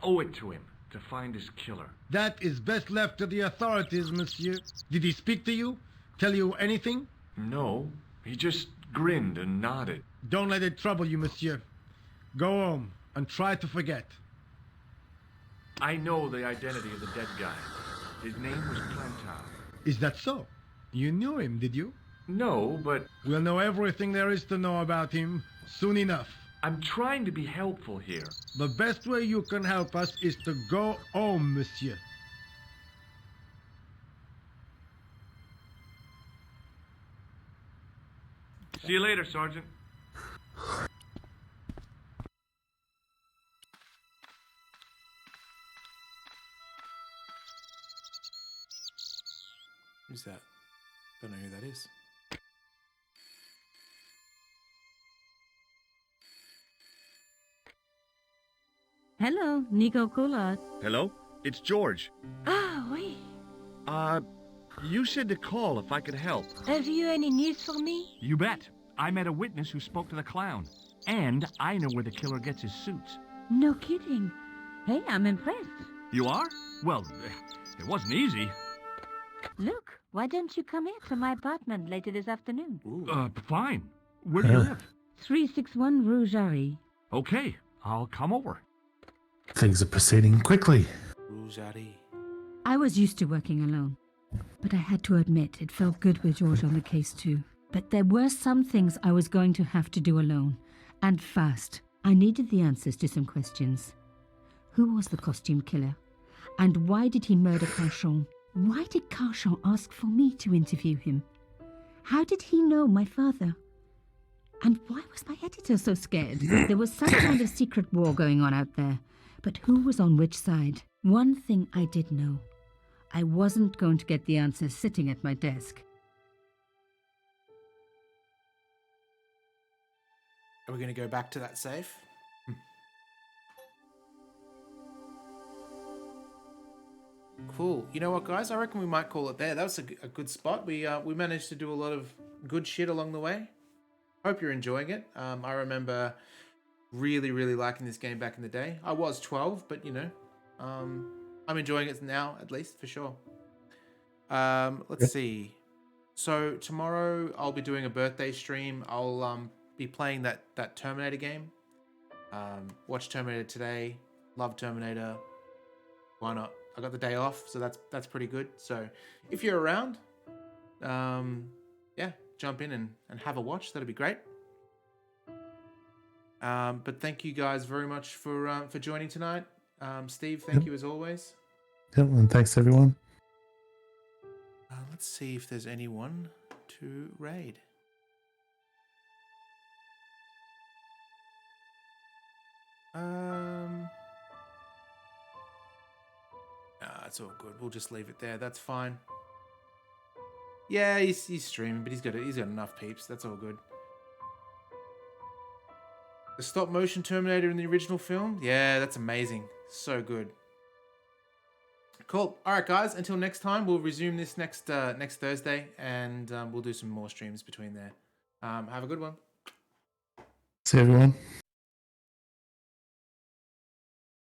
owe it to him to find his killer. That is best left to the authorities, monsieur. Did he speak to you? Tell you anything? No, he just grinned and nodded. Don't let it trouble you, monsieur. Go home and try to forget. I know the identity of the dead guy. His name was Plantar. Is that so? You knew him, did you? No, but We'll know everything there is to know about him soon enough. I'm trying to be helpful here. The best way you can help us is to go home, monsieur. See you later, Sergeant. Who's that? Don't know who that is. Hello, Nico Coulard. Hello? It's George. Ah, oui. You said to call if I could help. Have you any news for me? You bet. I met a witness who spoke to the clown. And I know where the killer gets his suits. No kidding. Hey, I'm impressed. You are? Well, it wasn't easy. Look, why don't you come here to my apartment later this afternoon? Fine. Where do you live? 361 Rue Jarry. Okay, I'll come over. Things are proceeding quickly. Rougerie. I was used to working alone, but I had to admit it felt good with George on the case too. But there were some things I was going to have to do alone, and fast. I needed the answers to some questions. Who was the costume killer? And why did he murder Carchon? Why did Carchon ask for me to interview him? How did he know my father? And why was my editor so scared? There was some kind of secret war going on out there. But who was on which side? One thing I did know. I wasn't going to get the answers sitting at my desk. Are we going to go back to that safe? Cool. You know what, guys? I reckon we might call it there. That was a good spot. We managed to do a lot of good shit along the way. Hope you're enjoying it. I remember really, really liking this game back in the day. I was 12, but I'm enjoying it now, at least, for sure. Let's see. So tomorrow I'll be doing a birthday stream. I'll be playing that Terminator game. Watch Terminator today. Love Terminator. Why not? I got the day off, so that's pretty good. So if you're around, yeah, jump in and have a watch. That'd be great. But thank you guys very much for joining tonight. Steve, thank you as always. Yep, and thanks everyone. Let's see if there's anyone to raid. It's all good. We'll just leave it there. That's fine. Yeah, he's streaming, but he's got enough peeps. That's all good. The stop motion Terminator in the original film? Yeah, that's amazing. So good. Cool. All right, guys. Until next time, we'll resume this next Thursday, and we'll do some more streams between there. Have a good one. See you, everyone.